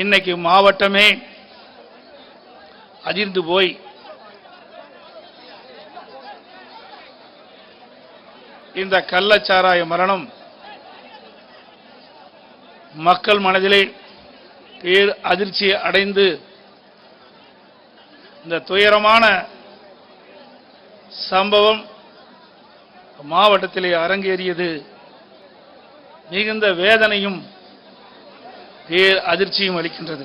இன்னைக்கு மாவட்டமே அதிர்ந்து போய் இந்த கள்ளச்சாராய மரணம் மக்கள் மனதிலே பேர் அதிர்ச்சி அடைந்து இந்த துயரமான சம்பவம் மாவட்டத்திலே அரங்கேறியது மிகுந்த வேதனையும் பேர் அதிர்ச்சியும் அளிக்கின்றது.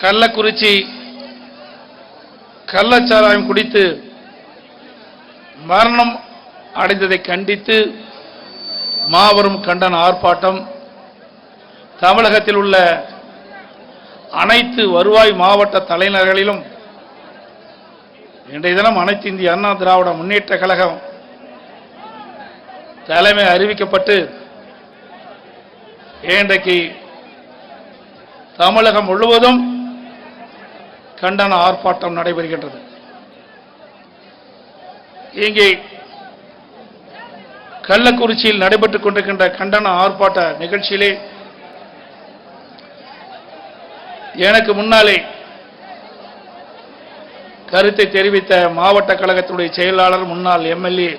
கள்ளக்குறிச்சி கள்ளச்சாராயம் குடித்து மரணம் அடைந்ததை கண்டித்து மாபெரும் கண்டன ஆர்ப்பாட்டம் தமிழகத்தில் உள்ள அனைத்து வருவாய் மாவட்ட தலைநகர்களிலும் இன்றைய தினம் அனைத்து இந்திய அண்ணா திராவிட முன்னேற்ற கழகம் தலைமை அறிவிக்கப்பட்டு இன்றைக்கு தமிழகம் முழுவதும் கண்டன ஆர்ப்பாட்டம் நடைபெறுகின்றது. இங்கே கள்ளக்குறிச்சியில் நடைபெற்றுக் கொண்டிருக்கின்ற கண்டன ஆர்ப்பாட்ட நிகழ்ச்சியிலே எனக்கு முன்னாலே கருத்தை தெரிவித்த மாவட்ட கழகத்தினுடைய செயலாளர் முன்னாள் எம்எல்ஏ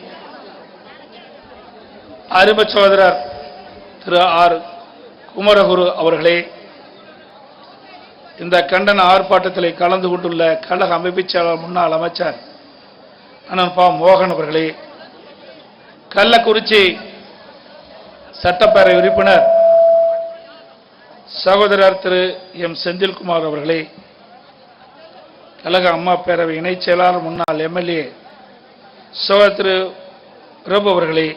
அருமை சகோதரர் திரு ஆர் குமரகுரு அவர்களே, இந்த கண்டன ஆர்ப்பாட்டத்தில் கலந்து கொண்டுள்ள கழக அமைப்பு செயலாளர் முன்னாள் அமைச்சர் அண்ணன் பா மோகன் அவர்களே, கள்ளக்குறிச்சி சட்டப்பேரவை உறுப்பினர் சகோதரர் திரு எம் செந்தில்குமார் அவர்களே, கழக அம்மா பேரவை இணைச் செயலாளர் முன்னாள் எம்எல்ஏ சகோதரர் திரு பிரபு அவர்களே,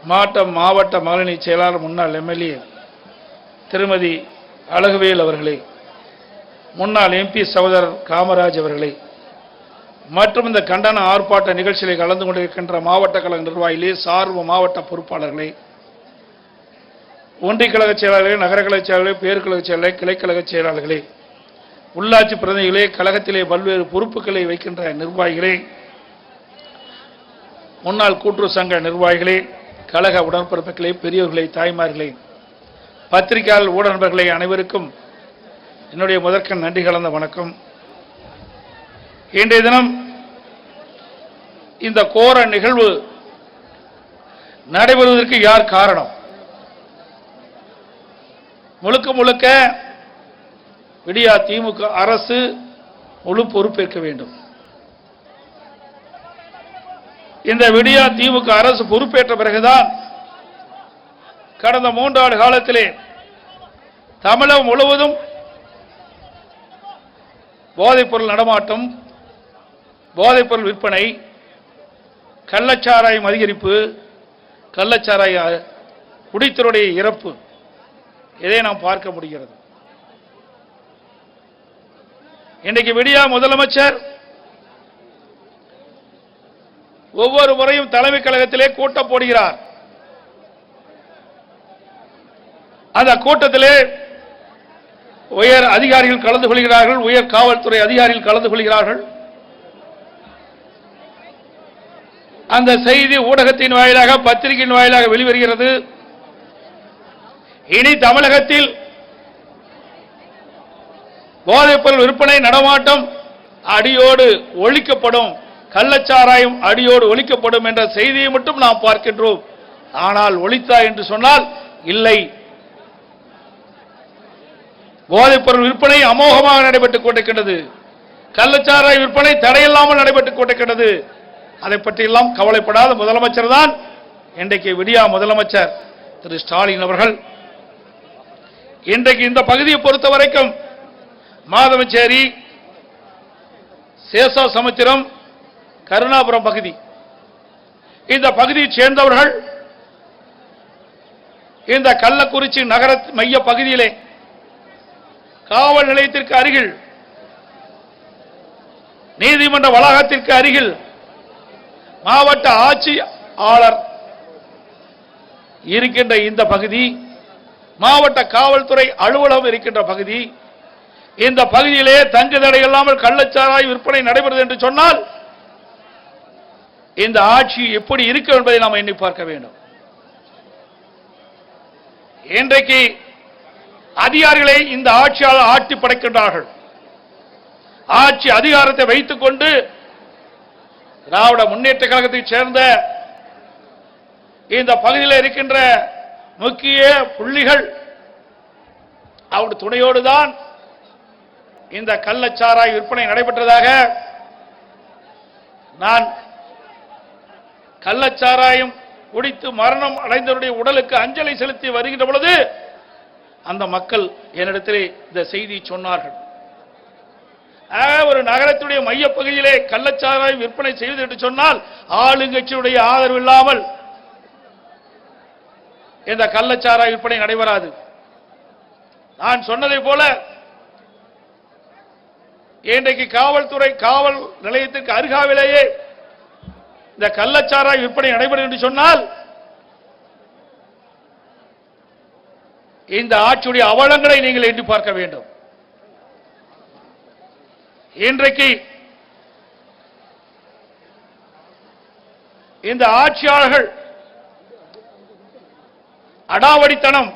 மாவட்ட மகளிரணி செயலாளர் முன்னாள் எம்எல்ஏ திருமதி அழகுவேல் அவர்களே, முன்னாள் எம்பி சகோதரர் காமராஜ் அவர்களே, மற்றும் இந்த கண்டன ஆர்ப்பாட்ட நிகழ்ச்சிகளை கலந்து கொண்டிருக்கின்ற மாவட்ட கழக நிர்வாகிகளே, சார்பு மாவட்ட பொறுப்பாளர்களே, ஒன்றிய கழக செயலாளர்களே, நகர கழக செயலாளர்களே, பேருக்கழக செயலாளர்களே, கிளைக்கழக செயலாளர்களே, உள்ளாட்சி பிரதிநிதிகளே, கழகத்திலே பல்வேறு பொறுப்புகளை வைக்கின்ற நிர்வாகிகளே, முன்னாள் கூட்டுறவு சங்க நிர்வாகிகளே, கழக உடன்பிறப்புகளே, பெரியவர்களே, தாய்மார்களே, பத்திரிகையாளர் ஊடக நண்பர்களே, அனைவருக்கும் என்னுடைய முதற்கண் நன்றி கலந்த வணக்கம். இன்றைய தினம் இந்த கோர நிகழ்வு நடைபெறுவதற்கு யார் காரணம்? முழுக்க முழுக்க விடியா திமுக அரசு முழு பொறுப்பேற்க வேண்டும். இந்த விடியா திமுக அரசு பொறுப்பேற்ற பிறகுதான் கடந்த 3 ஆண்டு காலத்திலே தமிழகம் முழுவதும் போதைப்பொருள் நடமாட்டம், போதைப்பொருள் விற்பனை, கள்ளச்சாராயம் அதிகரிப்பு, கள்ளச்சாராய குடித்தருடைய இறப்பு, இதை நாம் பார்க்க முடிகிறது. இன்றைக்கு விடியா முதலமைச்சர் ஒவ்வொரு முறையும் தலைமை கழகத்திலே கூட்டம் போடுகிறார். அந்த கூட்டத்திலே உயர் அதிகாரிகள் கலந்து கொள்கிறார்கள், உயர் காவல்துறை அதிகாரிகள் கலந்து கொள்கிறார்கள். அந்த செய்தி ஊடகத்தின் வாயிலாக, பத்திரிகையின் வாயிலாக வெளிவருகிறது. இனி தமிழகத்தில் போதைப்பொருள் விற்பனை நடமாட்டம் அடியோடு ஒழிக்கப்படும், கள்ளச்சாராயம் அடியோடு ஒழிக்கப்படும் என்ற செய்தியை மட்டும் நாம் பார்க்கின்றோம். ஆனால் ஒழித்தா என்று சொன்னால் இல்லை. போதைப்பொருள் விற்பனை அமோகமாக நடைபெற்றுக் கொண்டிருக்கிறது. கள்ளச்சாராய விற்பனை தடையில்லாமல் நடைபெற்றுக் கொண்டிருக்கிறது. அதை பற்றியெல்லாம் கவலைப்படாத முதலமைச்சர் தான் இன்றைக்கு விடியா முதலமைச்சர் திரு ஸ்டாலின் அவர்கள். இன்றைக்கு இந்த பகுதியை பொறுத்த வரைக்கும் மாதவச்சேரி, சேசா சமுத்திரம், கருணாபுரம் பகுதி, இந்த பகுதியைச் சேர்ந்தவர்கள் இந்த கள்ளக்குறிச்சி நகர மைய பகுதியிலே காவல் நிலையத்திற்கு அருகில், நீதிமன்ற வளாகத்திற்கு அருகில், மாவட்ட ஆட்சியாளர் இருக்கின்ற இந்த பகுதி, மாவட்ட காவல்துறை அலுவலகம் இருக்கின்ற பகுதி, இந்த பகுதியிலே தங்கு தடை இல்லாமல் கள்ளச்சாராய விற்பனை நடைபெறுகிறது என்று சொன்னால் இந்த ஆட்சி எப்படி இருக்கும் என்பதை நாம் எண்ணி பார்க்க வேண்டும். இன்றைக்கு அதிகாரிகளை இந்த ஆட்சியாளர் ஆட்டி படைக்கின்றார்கள். ஆட்சி அதிகாரத்தை வைத்துக் கொண்டு திராவிட முன்னேற்ற கழகத்தைச் சேர்ந்த இந்த பகுதியில் இருக்கின்ற முக்கிய புள்ளிகள் அவருடைய துணையோடு தான் இந்த கள்ளச்சாராய விற்பனை நடைபெற்றதாக நான் கள்ளச்சாராயம் குடித்து மரணம் அடைந்தவருடைய உடலுக்கு அஞ்சலி செலுத்தி வருகின்ற பொழுது அந்த மக்கள் என்னிடத்திலே இந்த செய்தியை சொன்னார்கள். ஒரு நகரத்துடைய மையப்பகுதியிலே கள்ளச்சாராயம் விற்பனை செய்வது என்று சொன்னால் ஆளுங்கட்சியுடைய ஆதரவு இல்லாமல் இந்த கள்ளச்சாராய விற்பனை நடைபெறாது. நான் சொன்னதை போல இன்றைக்கு காவல்துறை காவல் நிலையத்திற்கு அருகாவிலேயே இந்த கள்ளச்சாராய விற்பனை நடைபெறும் என்று சொன்னால் இந்த ஆட்சியுடைய அவலங்களை நீங்கள் எண்ணி பார்க்க வேண்டும். இன்றைக்கு இந்த ஆட்சியாளர்கள் அடாவடித்தனம்,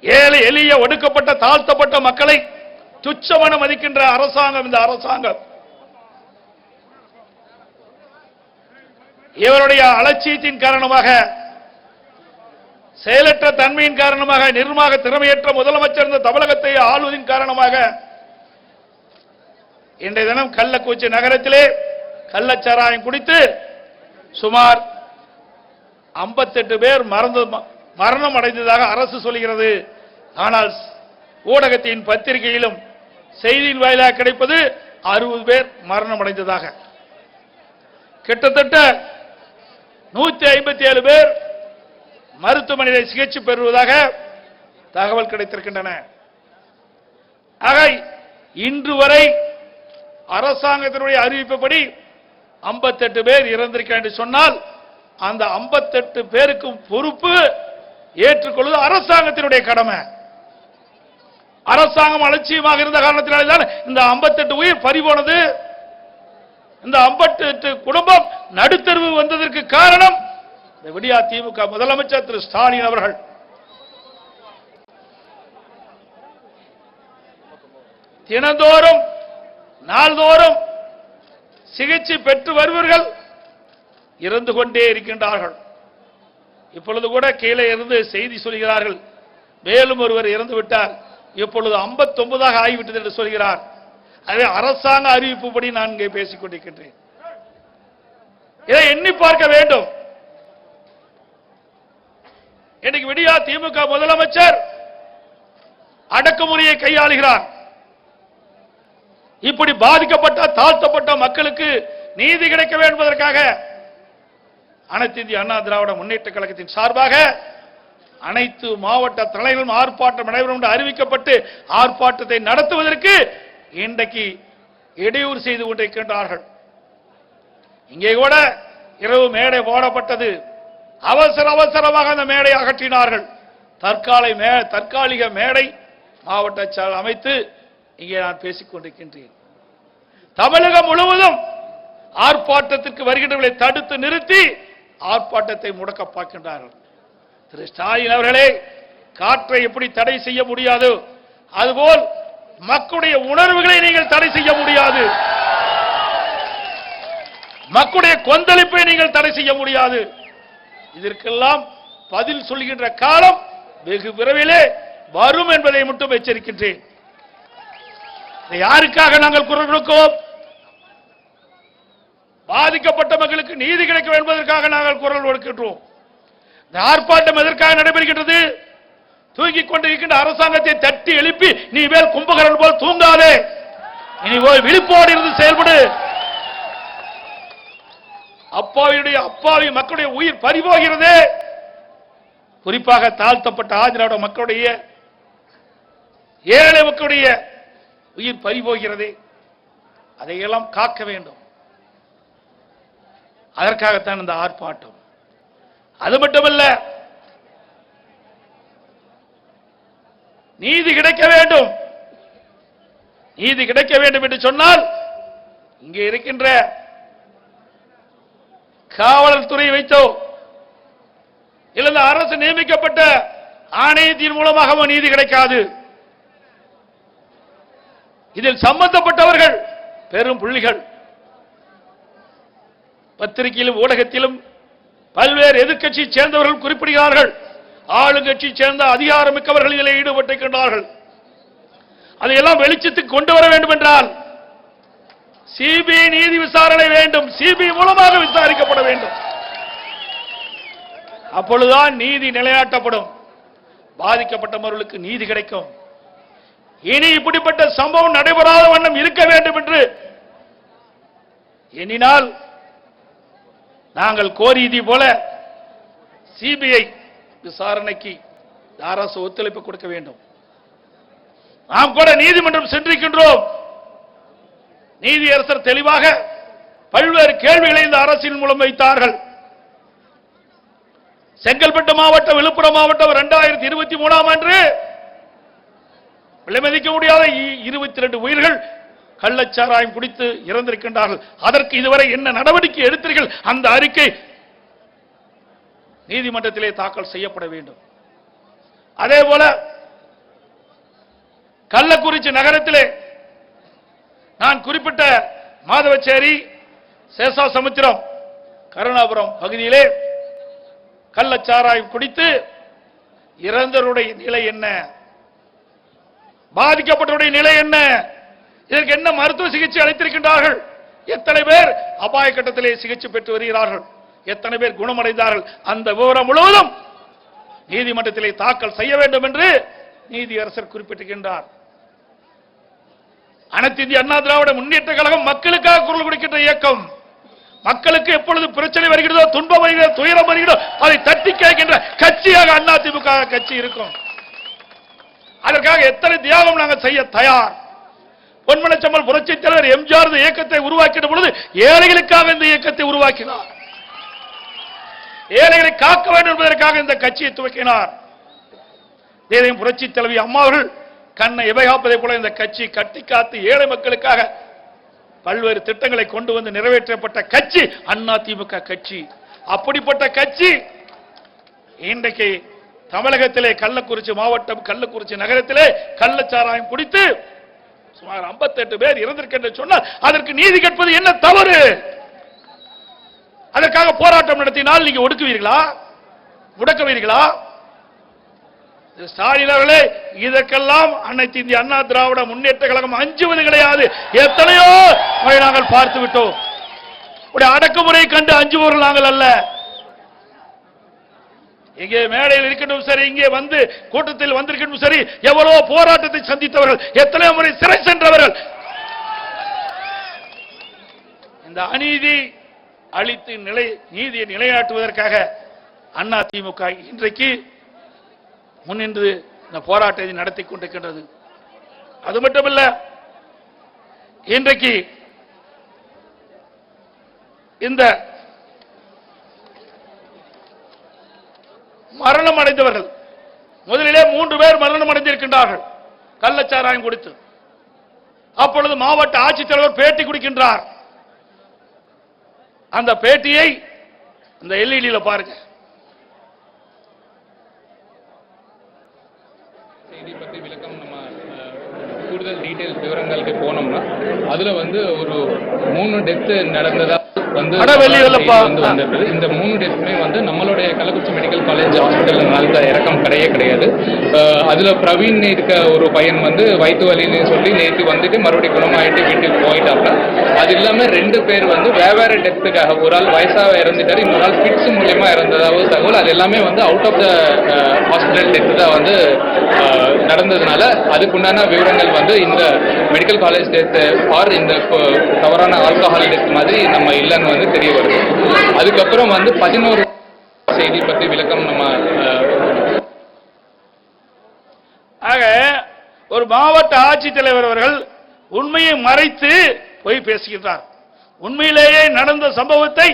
ஏழை எளிய ஒடுக்கப்பட்ட தாழ்த்தப்பட்ட மக்களை துச்சமென மதிக்கின்ற அரசாங்கம் இந்த அரசாங்கம். இவருடைய அலட்சியத்தின் காரணமாக, செயலற்ற தன்மையின் காரணமாக, நிர்வாக திறமையற்ற முதலமைச்சர் இந்த தமிழகத்தை ஆளுவதின் காரணமாக இன்றைய தினம் கள்ளக்குறிச்சி நகரத்திலே கள்ளச்சாராயம் குடித்து சுமார் 58 பேர் மரணம் அடைந்ததாக அரசு சொல்கிறது. ஆனால் ஊடகத்தின் பத்திரிகையிலும் செய்தியின் வாயிலாக கிடைப்பது 60 பேர் மரணம் அடைந்ததாக. கிட்டத்தட்ட 157 பேர் மருத்துவமனையில் சிகிச்சை பெறுவதாக தகவல் கிடைத்திருக்கின்றன. ஆக இன்று வரை அரசாங்கத்தினுடைய அறிவிப்பபடி 58 பேர் இறந்திருக்கிறார் என்று சொன்னால் அந்த 58 பேருக்கும் பொறுப்பு ஏற்றுக்கொள்வது அரசாங்கத்தினுடைய கடமை. அரசாங்கம் அலட்சியமாக இருந்த காரணத்தினால்தான் இந்த 58 உயிர் பறிபோனது. இந்த 58 குடும்பம் நடுத்தருவு வந்ததற்கு காரணம் இந்த விடியா திமுக முதலமைச்சர் திரு ஸ்டாலின் அவர்கள். தினந்தோறும் நாள்தோறும் சிகிச்சை பெற்று வருவர்கள் இறந்து கொண்டே இருக்கின்றார்கள். இப்பொழுது கூட கீழே இருந்து செய்தி சொல்கிறார்கள், மேலும் ஒருவர் இறந்து விட்டார், இப்பொழுது 59 ஆகிவிட்டது என்று சொல்கிறார். அதே அரசாங்க அறிவிப்புப்படி நான் இங்கே பேசிக் கொண்டிருக்கின்றேன். இதை எண்ணி பார்க்க வேண்டும். இன்னைக்கு விடியா திமுக முதலமைச்சர் அடக்குமுறையை கையாளுகிறார். இப்படி பாதிக்கப்பட்ட தாழ்த்தப்பட்ட மக்களுக்கு நீதி கிடைக்க வேண்டும் என்பதற்காக அனைத்து இந்திய அண்ணா திராவிட முன்னேற்ற கழகத்தின் சார்பாக அனைத்து மாவட்ட தலைவர்களும் ஆர்ப்பாட்டம் நடைபெறும் என்று அறிவிக்கப்பட்டு ஆர்ப்பாட்டத்தை நடத்துவதற்கு இன்றைக்கு இடையூறு செய்து கொண்டிருக்கின்றார்கள். இங்கே கூட இரவு மேடை போடப்பட்டது. அவசரமாக அந்த மேடை அகற்றினார்கள். தற்காலிக மேடை மாவட்ட செயலர் அமைத்து இங்கே நான் பேசிக் கொண்டிருக்கின்றேன். தமிழகம் முழுவதும் ஆர்ப்பாட்டத்திற்கு வருகின்றவர்களை தடுத்து நிறுத்தி ஆர்ப்பாட்டத்தை முடக்க பார்க்கின்றார்கள். திரு ஸ்டாலின் அவர்களே, காற்றை எப்படி தடை செய்ய முடியாது, அதுபோல் மக்களுடைய உணர்வுகளை நீங்கள் தடை செய்ய முடியாது, மக்களுடைய கொந்தளிப்பை நீங்கள் தடை செய்ய முடியாது. இதற்கெல்லாம் பதில் சொல்கின்ற காலம் வெகு விரைவிலே வரும் என்பதை மட்டும் எச்சரிக்கின்றேன். யாருக்காக நாங்கள் குரல் கொடுக்கிறோம்? பாதிக்கப்பட்ட மக்களுக்கு நீதி கிடைக்கும் என்பதற்காக நாங்கள் குரல் கொடுக்கின்றோம். இந்த ஆர்ப்பாட்டம் எதற்காக நடைபெறுகின்றது? தூங்கிக் கொண்டிருக்கின்ற அரசாங்கத்தை தட்டி எழுப்பி நீ மேல் கும்பகரன் போல் தூங்காதே, இனி விழிப்போடு இருந்து செயல்படு. அப்பாவி மக்களுடைய உயிர் பறிபோகிறது. குறிப்பாக தாழ்த்தப்பட்ட ஆதிராவிட மக்களுடைய, ஏழை மக்களுடைய உயிர் பறிபோகிறது. அதையெல்லாம் காக்க வேண்டும். அதற்காகத்தான் இந்த ஆர்ப்பாட்டம். அது மட்டுமல்ல, நீதி கிடைக்க வேண்டும். நீதி கிடைக்க வேண்டும் என்று சொன்னால் இங்கே இருக்கின்ற காவல்துறை வைத்தோ இல்ல அரசு நியமிக்கப்பட்ட ஆணையத்தின் மூலமாக நீதி கிடைக்காது. இதில் சம்பந்தப்பட்டவர்கள் பெரும் புள்ளிகள். பத்திரிகையிலும் ஊடகத்திலும் பல்வேறு எதிர்க்கட்சியை சேர்ந்தவர்கள் குறிப்பிடுகிறார்கள். ஆளுங்கட்சியை சேர்ந்த அதிகாரமிக்கவர்கள் இதில் ஈடுபட்டிருக்கின்றார்கள். அதையெல்லாம் வெளிச்சத்துக்கு கொண்டு வர வேண்டும் என்றால் சிபிஐ நீதி விசாரணை வேண்டும். சிபிஐ மூலமாக விசாரிக்கப்பட வேண்டும். அப்பொழுதுதான் நீதி நிலைநாட்டப்படும். பாதிக்கப்பட்டவர்களுக்கு நீதி கிடைக்கும். இனி இப்படிப்பட்ட சம்பவம் நடைபெறாத வண்ணம் இருக்க வேண்டும் என்று எண்ணினால் நாங்கள் கோரியதை போல சிபிஐ விசாரணைக்கு அரசு ஒத்துழைப்பு கொடுக்க வேண்டும். நாம் கூட நீதிமன்றம் சென்றிருக்கின்றோம். நீதியரசர் தெளிவாக பல்வேறு கேள்விகளை இந்த அரசின் மூலம் வைத்தார்கள். செங்கல்பட்டு மாவட்டம், விழுப்புரம் மாவட்டம் 2023 ஆண்டு விலைமதிக்க முடியாத 22 உயிர்கள் கள்ளச்சாராயம் குடித்து இறந்திருக்கின்றார்கள். அதற்கு இதுவரை என்ன நடவடிக்கை எடுத்தீர்கள்? அந்த அறிக்கை நீதிமன்றத்திலே தாக்கல் செய்யப்பட வேண்டும். அதே போல கள்ளக்குறிச்சி நகரத்திலே நான் குறிப்பிட்ட மாதவச்சேரி, சேஷாசமுத்திரம், கருணாபுரம் பகுதியிலே கள்ளச்சாராயம் குடித்து இறந்தவருடைய நிலை என்ன? பாதிக்கப்பட்டவருடைய நிலை என்ன? இதற்கு என்ன மருத்துவ சிகிச்சை அளித்திருக்கின்றார்கள்? எத்தனை பேர் அபாய கட்டத்திலே சிகிச்சை பெற்று வருகிறார்கள்? எத்தனை பேர் குணமடைந்தார்கள்? அந்த விவரம் முழுவதும் நீதிமன்றத்திலே தாக்கல் செய்ய வேண்டும் என்று நீதியரசர் குறிப்பிட்டிருக்கின்றார். அனைத்து இந்திய அண்ணா திராவிட முன்னேற்ற கழகம் மக்களுக்காக குரல் கொடுக்கின்ற இயக்கம். மக்களுக்கு எப்பொழுது பிரச்சனை வருகிறதோ, துன்பம் வருகிறதோ, துயரம் வருகிறதோ அதை தட்டி கேட்கின்ற கட்சியாக அதிமுக கட்சி இருக்கும். அதற்காக எத்தனை தியாகம் நாங்கள் செய்ய தயார். பொன்மனச்செம்மல் புரட்சித் தலைவர் எம்ஜிஆர் இயக்கத்தை உருவாக்கின பொழுது ஏழைகளுக்காக இந்த இயக்கத்தை உருவாக்கினார். ஏழைகளை காக்க வேண்டும் என்பதற்காக இந்த கட்சியை துவக்கினார். புரட்சித் தலைவி அம்மா அவர்கள் கண்ணை எவைகாப்பதை போல இந்த கட்சி கட்டி காத்து ஏழை மக்களுக்காக பல்வேறு திட்டங்களை கொண்டு வந்து நிறைவேற்றப்பட்ட கட்சி அதிமுக கட்சி. அப்படிப்பட்ட கட்சி இன்றைக்கு தமிழகத்திலே கள்ளக்குறிச்சி மாவட்டம், கள்ளக்குறிச்சி நகரத்திலே கள்ளச்சாராயம் குடித்து சுமார் 58 பேர் இறந்திருக்கின்ற சொன்னால் அதற்கு நீதி கேட்பது என்ன தவறு? அதற்காக போராட்டம் நடத்தினால் நீங்க ஒடுக்குவீர்களா? முடக்குவீர்களா? ஸ்டாலின் அவர்களே, இதற்கெல்லாம் அனைத்து இந்திய அண்ணா திராவிட முன்னேற்ற கழகம் அஞ்சுவது கிடையாது. எத்தனையோ முறை நாங்கள் பார்த்து விட்டோம். அடக்குமுறை கண்டு அஞ்சுபவர்கள் நாங்கள் அல்ல. இங்கே மேடையில் இருக்கட்டும் சரி, இங்கே வந்து கூட்டத்தில் வந்திருக்கட்டும் சரி, எவ்வளவு போராட்டத்தை சந்தித்தவர்கள், எத்தனையோ முறை சிறை சென்றவர்கள். இந்த அநீதி அளித்து நீதியை நிலைநாட்டுவதற்காக அதிமுக இன்றைக்கு முன்னின்று இந்த போராட்டத்தை நடத்தி கொண்டிருக்கின்றது. அது மட்டுமல்ல, இன்றைக்கு இந்த மரணம் அடைந்தவர்கள் முதலிலே 3 பேர் மரணம் அடைந்திருக்கின்றார்கள் கள்ளச்சாராயம் குடித்து. அப்பொழுது மாவட்ட ஆட்சித்தலைவர் பேட்டி கொடுக்கின்றார். அந்த பேட்டியை இந்த எல்இடியில பாருங்க. செய்தி பற்றி விளக்கம் நம்ம கூடுதல் டீடைல்ஸ் விவரங்களுக்கு போனோம்னா அதுல வந்து ஒரு 3 டெத் நடந்ததா வந்து வந்திருக்குது. இந்த 3 டெத்துமே வந்து நம்மளுடைய கள்ளக்குறிச்சி மெடிக்கல் காலேஜ் ஹாஸ்பிட்டல் நடந்த இறக்கம் கிடையாது. அதுல பிரவீன் இருக்க ஒரு பையன் வந்து வயிற்று வலின்னு சொல்லி நேற்று வந்துட்டு மறுபடியும் குணமாயிட்டு வீட்டுக்கு போயிட்டாங்க. அது இல்லாம 2 பேர் வந்து வேற டெத்துக்காக, ஒரு ஆள் வயசாக இறந்துட்டாரு, இன்னொரு ஆள் பிட்ஸ் மூலியமா இறந்ததாவது தகவல். அது எல்லாமே வந்து out of the hospital death தான் வந்து நடந்ததுனால அதுக்குண்டான விவரங்கள் வந்து இந்த மெடிக்கல் காலேஜ் டெத் ஆர் இந்த தவறான ஆல்கஹால் டெத் மாதிரி நம்ம இல்லைன்னு வந்து தெரிய வருது. அதுக்கப்புறம் வந்து 11 செய்தி பற்றி விளக்கம் நம்ம ஆக ஒரு மாவட்ட ஆட்சித்தலைவர் அவர்கள் உண்மையை மறைத்து போய் பேசுகிறார். உண்மையிலேயே நடந்த சம்பவத்தை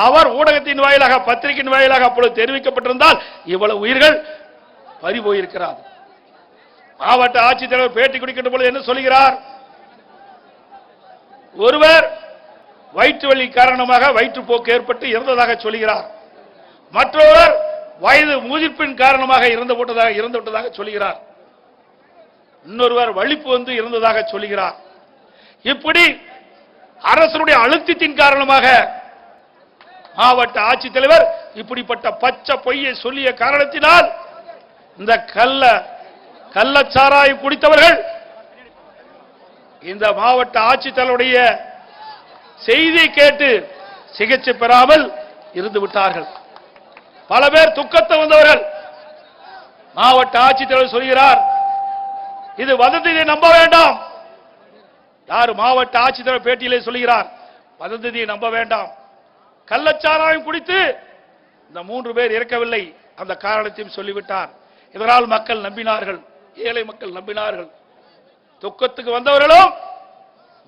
அவர் ஊடகத்தின் வாயிலாக, பத்திரிகையின் வாயிலாக அப்பொழுது தெரிவிக்கப்பட்டிருந்தால் இவ்வளவு உயிர்கள் பறிபோயிருக்கிறார். மாவட்ட ஆட்சித்தலைவர் பேட்டி கொடுக்கின்ற பொழுது என்ன சொல்கிறார்? ஒருவர் வயிற்று வலி காரணமாக வயிற்றுப்போக்கு ஏற்பட்டு இறந்ததாக சொல்கிறார். மற்றொருவர் வயது முதிர்ப்பின் காரணமாக இறந்து விட்டதாக சொல்கிறார். இன்னொருவர் வலிப்பு வந்து இருந்ததாக சொல்கிறார். இப்படி அரசுடைய அழுத்தத்தின் காரணமாக மாவட்ட ஆட்சித்தலைவர் இப்படிப்பட்ட பச்சை பொய்யை சொல்லிய காரணத்தினால் இந்த கள்ளச்சாராயம் குடித்தவர்கள் இந்த மாவட்ட ஆட்சித்தலைவருடைய செய்தியை கேட்டு சிகிச்சை பெறாமல் இருந்து விட்டார்கள். பல பேர் துக்கத்தை வந்தவர்கள். மாவட்ட ஆட்சித்தலைவர் சொல்கிறார், இது வதந்தியை நம்ப வேண்டாம். யார் மாவட்ட ஆட்சித்தலைவர் பேட்டியிலே சொல்கிறார், வதந்தியை நம்ப வேண்டாம். கள்ளச்சாராயம் குடித்து இந்த 3 பேர் இறக்கவில்லை, அந்த காரணத்தையும் சொல்லிவிட்டார். இதனால் மக்கள் நம்பினார்கள், ஏழை மக்கள் நம்பினார்கள். துக்கத்துக்கு வந்தவர்களும்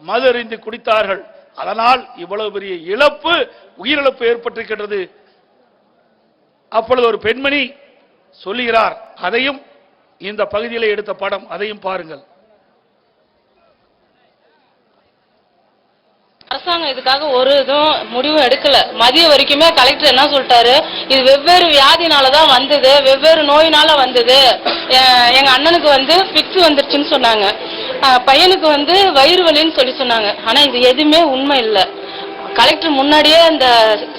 மது அருந்தி குடித்தார்கள். அதனால் இவ்வளவு பெரிய இழப்பு, உயிரிழப்பு ஏற்பட்டிருக்கின்றது. அப்பொழுது ஒரு பெண்மணி சொல்லுகிறார், அதையும் இந்த பகுதியில் எடுத்த படம், அதையும் பாருங்கள். அரசாங்கம் இதுக்காக ஒரு இதுவும் முடிவு எடுக்கல. மதியம் வரைக்குமே கலெக்டர் என்ன சொல்லிட்டாரு, இது வெவ்வேறு வியாதினாலதான் வந்தது, வெவ்வேறு நோயினால வந்தது. எங்க அண்ணனுக்கு வந்து பிக்ஸ் வந்துருச்சுன்னு சொன்னாங்க, பையனுக்கு வந்து வயிறு வலின்னு சொல்லி சொன்னாங்க. ஆனா இது எதுவுமே உண்மை இல்லை. கலெக்டர் முன்னாடியே அந்த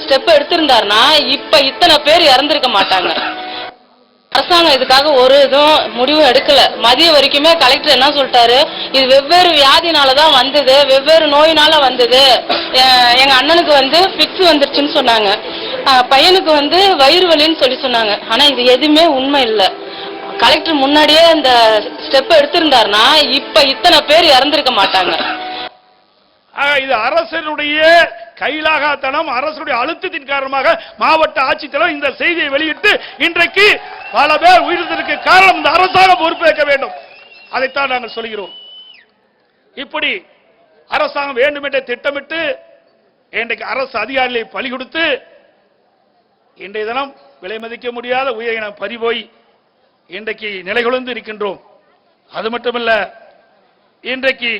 ஸ்டெப் எடுத்திருந்தாருன்னா இப்ப இத்தனை பேர் இறந்திருக்க மாட்டாங்க. அரசாங்கம் இதுக்காக ஒரு இதுவும் முடிவு எடுக்கல. மதியம் வரைக்குமே கலெக்டர் என்ன சொல்லிட்டாரு, இது வெவ்வேறு வியாதினாலதான் வந்தது, வெவ்வேறு நோயினால வந்தது. எங்க அண்ணனுக்கு வந்து பிக்ஸ் வந்துருச்சுன்னு சொன்னாங்க, பையனுக்கு வந்து வயிறு வலின்னு சொல்லி சொன்னாங்க. ஆனா இது எதுவுமே உண்மை இல்லை. கலெக்டர் முன்னாடியே அந்த ஸ்டெப் எடுத்திருந்தாருன்னா இப்ப இத்தனை பேர் இறந்திருக்க மாட்டாங்க. இது அரசனுடைய கைலாகத்தனம், அரசுடைய அழுத்தத்தின் காரணமாக மாவட்ட ஆட்சித்தலைவர் இந்த செய்தியை வெளியிட்டு இன்றைக்கு பல பேர் உயிரிழந்ததற்கு காரணம் இந்த அரசாங்கம் பொறுப்பேற்க வேண்டும். அதைத்தான் நாங்கள் சொல்கிறோம். இப்படி அரசாங்கம் வேண்டுமென்றே திட்டமிட்டு இன்றைக்கு அரசு அதிகாரிகளை பலி கொடுத்து இன்றைய தினம் விலை மதிக்க முடியாத உயிரின பறிபோய் இன்றைக்கு நிலைகுலைந்து இருக்கின்றோம். அது மட்டுமல்ல, இன்றைக்கு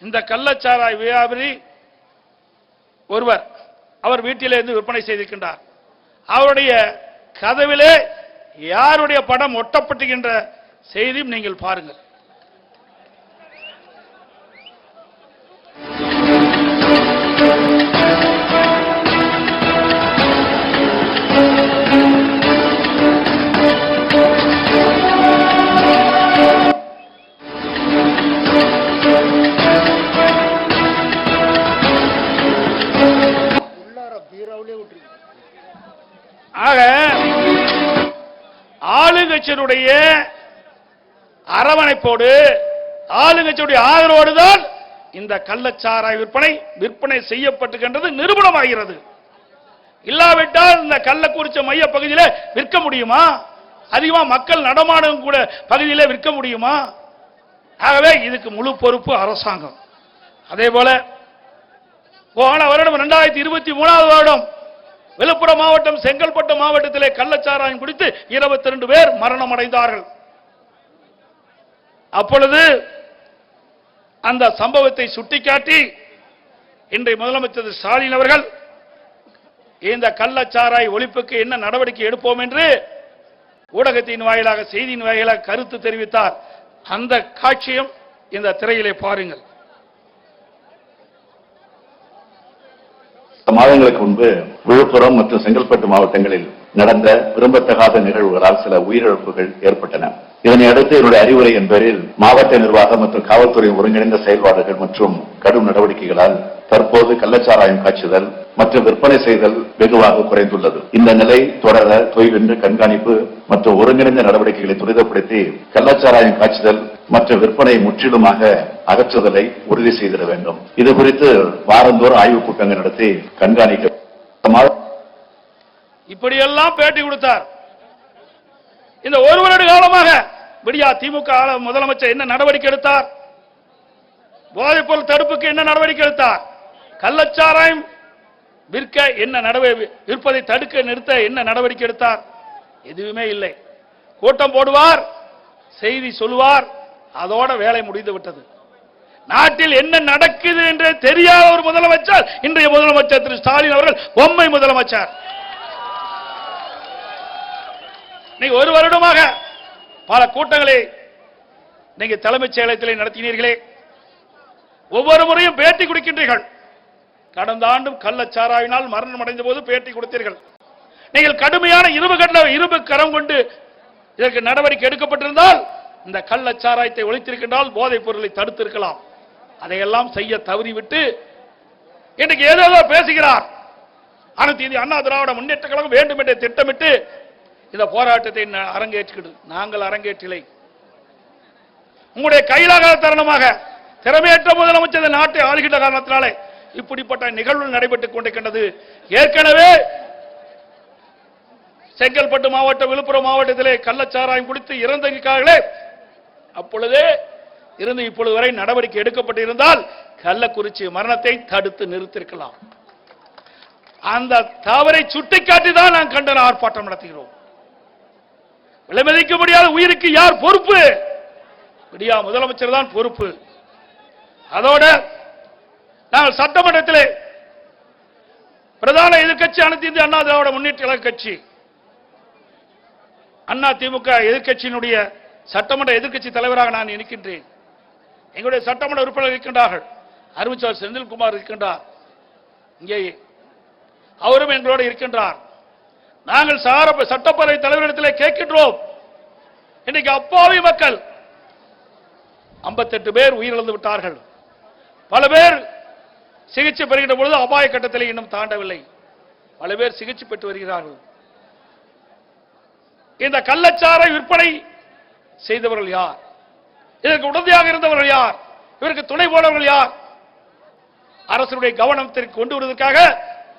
இந்த கள்ளச்சாராய வியாபாரி ஒருவர் அவர் வீட்டிலே இருந்து விற்பனை செய்திருக்கின்றார். அவருடைய கதவிலே யாருடைய படம் ஒட்டப்பட்டுகின்ற செய்தியும் நீங்கள் பாருங்கள். ஆக ஆளுங்கட்சியினுடைய அரவணைப்போடு, ஆளுங்கட்சியுடைய ஆதரவோடு தான் இந்த கள்ளச்சாராய விற்பனை செய்யப்பட்டுகின்றது நிரூபணமாகிறது. இல்லாவிட்டால் இந்த கள்ளக்குறிச்சி மைய பகுதியிலே விற்க முடியுமா? அதிகமா மக்கள் நடமாடும் கூட பகுதியிலே விற்க முடியுமா? ஆகவே இதுக்கு முழு பொறுப்பு அரசாங்கம். அதே போல போன வருடம் 2023 வருடம் விழுப்புரம் மாவட்டம், செங்கல்பட்டு மாவட்டத்திலே கள்ளச்சாராயம் குடித்து 22 பேர் மரணம் அடைந்தார்கள். அப்பொழுது அந்த சம்பவத்தை சுட்டிக்காட்டி இன்றைய முதலமைச்சர் ஸ்டாலின் அவர்கள் இந்த கள்ளச்சாராய ஒழிப்புக்கு என்ன நடவடிக்கை எடுப்போம் என்று ஊடகத்தின் வாயிலாக, செய்தியின் வாயிலாக கருத்து தெரிவித்தார். அந்த காட்சியும் இந்த திரையிலே பாருங்கள். மாதங்களுக்கு முன்பு விழுப்புரம் மற்றும் செங்கல்பட்டு மாவட்டங்களில் நடந்த விரும்பத்தகாத நிகழ்வுகளால் சில உயிரிழப்புகள் ஏற்பட்டன. இதனை அடுத்து என்னுடைய அறிவுரையின் பேரில் மாவட்ட நிர்வாகம் மற்றும் காவல்துறை ஒருங்கிணைந்த செயல்பாடுகள் மற்றும் கடும் நடவடிக்கைகளால் தற்போது கள்ளச்சாராயம் காய்ச்சுதல் மற்றும் விற்பனை செய்தல் வெகுவாக குறைந்துள்ளது. இந்த நிலை தொடர தொய்வின்றி கண்காணிப்பு மற்றும் ஒருங்கிணைந்த நடவடிக்கைகளை துரிதப்படுத்தி கள்ளச்சாராயம் காய்ச்சுதல் மற்றும் விற்பனை முற்றிலுமாக அகற்றுதலை உறுதி செய்திட வேண்டும். இது குறித்து வாரந்தோறும் ஆய்வுக் கூட்டங்கள் நடத்தி கண்காணிக்க. இப்படியெல்லாம் பேட்டி கொடுத்தார். இந்த ஒரு வருட காலமாக விடியா திமுக முதலமைச்சர் என்ன நடவடிக்கை எடுத்தார்? போதைப்பொருள் தடுப்புக்கு என்ன நடவடிக்கை எடுத்தார்? கள்ளச்சாராயம் விற்க என்ன விற்பதை தடுக்க நிறுத்த என்ன நடவடிக்கை எடுத்தார்? எதுவுமே இல்லை. கூட்டம் போடுவார், செய்தி சொல்லுவார், அதோட வேலை முடிந்து விட்டது. நாட்டில் என்ன நடக்குது என்று தெரியாத ஒரு முதலமைச்சர் இன்றைய முதலமைச்சர் திரு ஸ்டாலின் அவர்கள் பொம்மை முதலமைச்சர். நீங்க ஒரு வருடமாக பல கூட்டங்களை நீங்க தலைமைச் செயலகத்திலே நடத்தினீர்களே, ஒவ்வொரு முறையும் பேட்டி கொடுக்கின்றீர்கள். கடந்த ஆண்டும் கள்ளச்சாராயினால் மரணம் அடைந்த போது பேட்டி கொடுத்தீர்கள். நீங்கள் கடுமையான இரும்பு கரம் கொண்டு இதற்கு நடவடிக்கை எடுக்கப்பட்டிருந்தால் இந்த கள்ளச்சாராயத்தை ஒழித்திருக்கின்றால் போதைப் பொருளை தடுத்திருக்கலாம். அதையெல்லாம் செய்ய தவறிவிட்டு இன்னைக்கு ஏதோ பேசுகிறார். அனைத்து இந்திய அண்ணா திராவிட முன்னேற்ற கழகம் வேண்டும் என்று திட்டமிட்டு இந்த போராட்டத்தை அரங்கேற்றிக்கிட்டு நாங்கள் அரங்கேற்றிலை. உங்களுடைய கையிலாக தருணமாக திறமையற்ற முதலமைச்சர் நாட்டை ஆளுகின்ற காரணத்தினாலே இப்படிப்பட்ட நிகழ்வுகள் நடைபெற்றுக் கொண்டிருக்கின்றது. ஏற்கனவே செங்கல்பட்டு மாவட்டம், விழுப்புரம் மாவட்டத்திலே கள்ளச்சாராயம் குடித்து இறந்திருக்கிறார்களே, அப்பொழுதே இருந்து இப்பொழுது வரை நடவடிக்கை எடுக்கப்பட்டிருந்தால் கள்ளக்குறிச்சி மரணத்தை தடுத்து நிறுத்திருக்கலாம். அந்த தவறை சுட்டிக்காட்டி தான் நாம் கண்டன ஆர்ப்பாட்டம் நடத்துகிறோம். விலைமதிக்க முடியாத உயிருக்கு யார் பொறுப்பு? விடியா முதலமைச்சர் தான் பொறுப்பு. அதோட நாங்கள் சட்டமன்றத்திலே பிரதான எதிர்க்கட்சி அனைத்து இந்திய அண்ணா திராவிட முன்னேற்ற கழக கட்சி, அண்ணா திமுக எதிர்க்கட்சியினுடைய சட்டமன்ற எதிர்க்கட்சி தலைவராக நான் இருக்கின்றேன். எங்களுடைய சட்டமன்ற உறுப்பினர் இருக்கின்றார்கள். அறிவிச்சாளர் செந்தில்குமார் இருக்கின்றார், இங்கே அவரும் எங்களோடு இருக்கின்றார். நாங்கள் சட்டப்பேரவை தலைவரிடத்திலே கேட்கின்றோம். இன்னைக்கு அப்பாவி மக்கள் 58 பேர் உயிரிழந்து விட்டார்கள். பல பேர் சிகிச்சை பெறுகின்ற பொழுது அபாய கட்டத்தில் இன்னும் தாண்டவில்லை. பல பேர் சிகிச்சை பெற்று வருகிறார்கள். இந்த கள்ளச்சாரை விற்பனை செய்தவர்கள் யார்? இதற்கு உடந்தையாக இருந்தவர்கள் யார்? இவருக்கு துணை போனவர்கள் யார்? அரசுடைய கவனத்திற்கு கொண்டு வருவதற்காக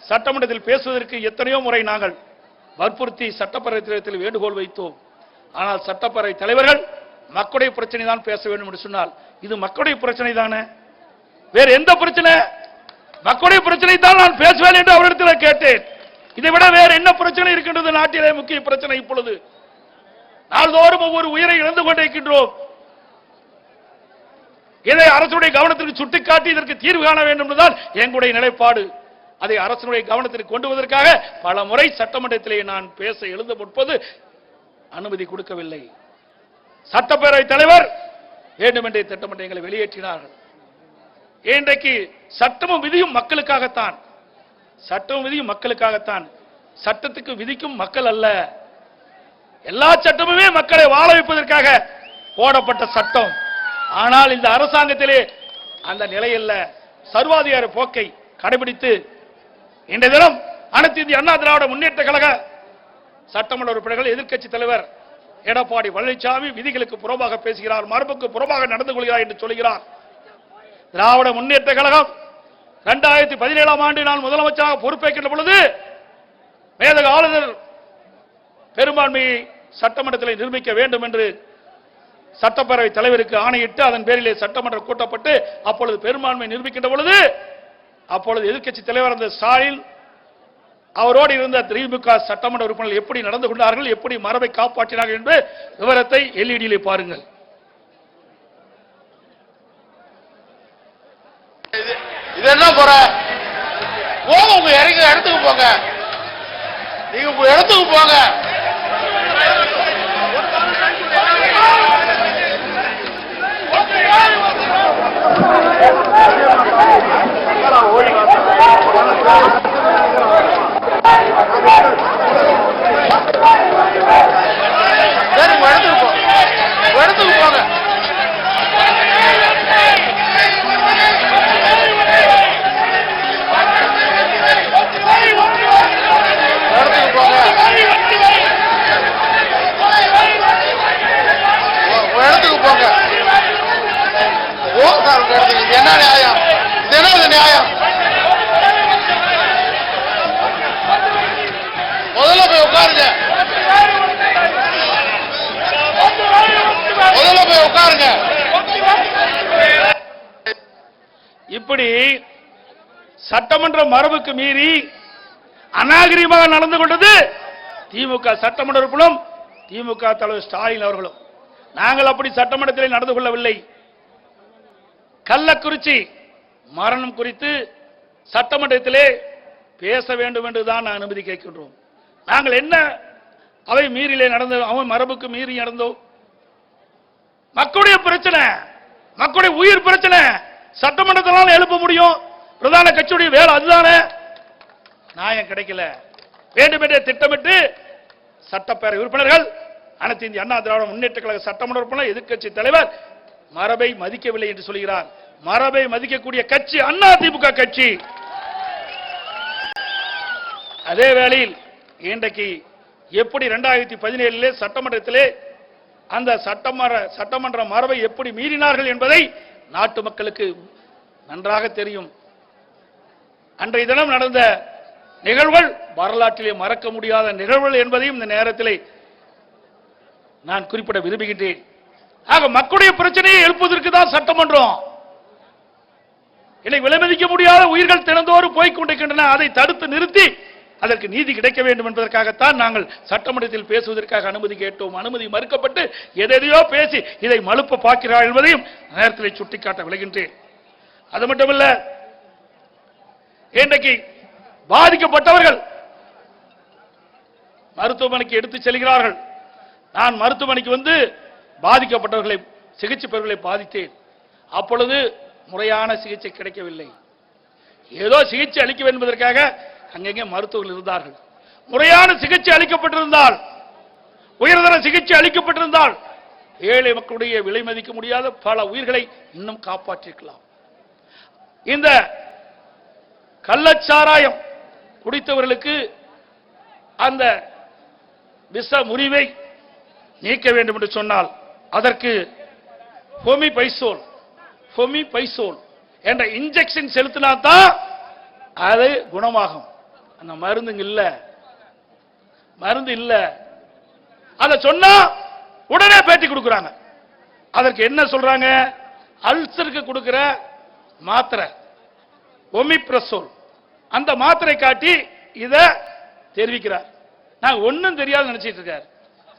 சட்டமன்றத்தில் பேசுவதற்கு எத்தனையோ முறை நாங்கள் வற்புறுத்தி சட்டப்பேரவைத்தில் வேண்டுகோள் வைத்தோம். ஆனால் சட்டப்பேரவை தலைவர்கள் மக்களுடைய பிரச்சனை தான் பேச வேண்டும் என்று சொன்னால் இது மக்களுடைய பிரச்சனை தானே, வேறு எந்த பிரச்சனை? மக்களுடைய பிரச்சனை தான் நான் பேசுவேன் என்று அவரிடத்தில் கேட்டேன். இதை விட வேறு என்ன பிரச்சனை இருக்கின்றது? நாட்டிலே முக்கிய பிரச்சனை இப்பொழுது நாள்தோறும் ஒவ்வொரு உயிரை இழந்து கொண்டிருக்கின்றோம். இதை அரசுடைய கவனத்திற்கு சுட்டிக்காட்டி இதற்கு தீர்வு காண வேண்டும் என்றுதான் எங்களுடைய நிலைப்பாடு. அதை அரசுடைய கவனத்திற்கு கொண்டு வருவதற்காக பல முறை சட்டமன்றத்திலே நான் பேச எழுந்த முற்பது அனுமதி கொடுக்கவில்லை. சட்டப்பேரவை தலைவர் வேண்டுமென்றே திட்டமிட்டு எங்களை வெளியேற்றினார்கள். இன்றைக்கு சட்டமும் விதியும் மக்களுக்காகத்தான். சட்டமும் விதியும் மக்களுக்காகத்தான். சட்டத்துக்கு விதிக்கும் மக்கள் அல்ல. எல்லா சட்டமுமே மக்களை வாழ வைப்பதற்காக போடப்பட்ட சட்டம். ஆனால் இந்த அரசாங்கத்திலே அந்த நிலையில் சர்வாதிகார போக்கை கடைபிடித்து இன்றைய தினம் அனைத்து இந்திய அண்ணா திராவிட முன்னேற்ற கழக சட்டமன்ற உறுப்பினர்கள் எதிர்க்கட்சி தலைவர் எடப்பாடி பழனிசாமி விதிகளுக்கு புறம்பாக பேசுகிறார், மரபுக்கு புறம்பாக நடந்து கொள்கிறார் என்று சொல்கிறார். திராவிட முன்னேற்ற கழகம் 2017ஆம் ஆண்டு நான் முதலமைச்சராக பொறுப்பேற்கின்ற பொழுது மேதக ஆளுநர் பெரும்பான்மையை சட்டமன்றத்தில் நிரூபிக்க வேண்டும் என்று சட்டப்பேரவை தலைவருக்கு ஆணையிட்டு அதன் பேரிலே சட்டமன்றம் கூட்டப்பட்டு அப்பொழுது பெரும்பான்மை நிரூபிக்கின்ற பொழுது அப்பொழுது எதிர்க்கட்சி தலைவர் அந்த ஸ்டாலின் அவரோடு இருந்த திமுக சட்டமன்ற உறுப்பினர்கள் எப்படி நடந்து கொண்டார்கள், எப்படி மரபை காப்பாற்றினார்கள் என்று விவரத்தை எல்இடியிலே பாருங்கள். இது என்ன குறை? போங்க, உங்க இடத்துக்கு போங்க, நீங்க உங்க இடத்துக்கு போங்க. சரி, உங்க இடத்துக்கு போங்க, உங்க இடத்துக்கு போங்க. என்ன நியாயம்? இது என்ன நியாயம்? முதல்ல போய் உட்காருங்க, முதல்ல போய் உட்காருங்க. இப்படி சட்டமன்ற மரபுக்கு மீறி அநாகரிகமாக நடந்து கொண்டது திமுக சட்டமன்ற உறுப்பினரும் திமுக தலைவர் ஸ்டாலின் அவர்களும். நாங்கள் அப்படி சட்டமன்றத்தில் நடந்து கொள்ளவில்லை. கள்ளக்குறிச்சி மரணம் குறித்து சட்டமன்றத்திலே பேச வேண்டும் என்றுதான் அனுமதி கேட்கின்றோம். நாங்கள் என்ன அவை மீறிலே நடந்தோ, அவன் மரபுக்கு மீறி நடந்தோ, மக்களுடைய பிரச்சனை, மக்களுடைய உயிர் பிரச்சனை சட்டமன்றத்தினால எழுப்ப முடியும். பிரதான கட்சியுடைய வேலை அதுதானே. நியாயம் கிடைக்கல. வேண்டுமென்றே திட்டமிட்டு சட்டப்பேரவை உறுப்பினர்கள், அனைத்து இந்திய அண்ணா திராவிட முன்னேற்ற கழக சட்டமன்ற உறுப்பினர், எதிர்க்கட்சி தலைவர் மரபை மதிக்கவில்லை என்று சொல்கிறார். மரபை மதிக்கக்கூடிய கட்சி அண்ணா திமுக கட்சி. அதே வேளையில் இன்றைக்கு எப்படி 2017 சட்டமன்றத்திலே அந்த சட்டமன்ற மரபை எப்படி மீறினார்கள் என்பதை நாட்டு மக்களுக்கு நன்றாக தெரியும். அன்றைய தினம் நடந்த நிகழ்வுகள் வரலாற்றிலே மறக்க முடியாத நிகழ்வுகள் என்பதையும் இந்த நேரத்திலே நான் குறிப்பிட விரும்புகின்றேன். ஆக மக்களுடைய பிரச்சனையை எழுப்புவதற்கு தான் சட்டமன்றம். இன்னைக்கு விலைமதிக்க முடியாத உயிர்கள் தினந்தோறும் போய்க் கொண்டிருக்கின்றன. அதை தடுத்து நிறுத்தி அதற்கு நீதி கிடைக்க வேண்டும் என்பதற்காகத்தான் நாங்கள் சட்டமன்றத்தில் பேசுவதற்காக அனுமதி கேட்டோம். அனுமதி மறுக்கப்பட்டு எதையோ பேசி இதை மழுப்ப பார்க்கிறார்கள் என்பதையும் நேரத்தில் சுட்டிக்காட்ட விளைகின்றேன். அது மட்டுமல்ல, இன்றைக்கு பாதிக்கப்பட்டவர்கள் மருத்துவமனைக்கு எடுத்துச் செல்கிறார்கள். நான் மருத்துவமனைக்கு வந்து பாதிக்கப்பட்டவர்களை, சிகிச்சை பெறுவர்களை பாதித்தேன். அப்பொழுது முறையான சிகிச்சை கிடைக்கவில்லை. ஏதோ சிகிச்சை அளிக்க வேண்டும் என்பதற்காக அங்கங்கே மருத்துவர்கள் இருந்தார்கள். முறையான சிகிச்சை அளிக்கப்பட்டிருந்தால், உயர்தர சிகிச்சை அளிக்கப்பட்டிருந்தால் ஏழை மக்களுடைய விலை மதிக்க முடியாத பல உயிர்களை இன்னும் காப்பாற்றிருக்கலாம். இந்த கள்ளச்சாராயம் குடித்தவர்களுக்கு அந்த விஷ முறிவை நீக்க வேண்டும் என்று சொன்னால் அதற்கு ஃபோமிபைசோல் என்ற இன்ஜெக்ஷன் செலுத்தினால்தான் அது குணமாகும். அந்த மருந்து இல்ல. அதை சொன்னா உடனே பேட்டி கொடுக்கிறாங்க. அதற்கு என்ன சொல்றாங்க? அல்சருக்கு கொடுக்கிற மாத்திரை ஒமிப்ரசோல், அந்த மாத்திரை காட்டி இத தெரிவிக்கிறார். நான் ஒன்னும் தெரியாது நினைச்சிட்டு இருக்காரு.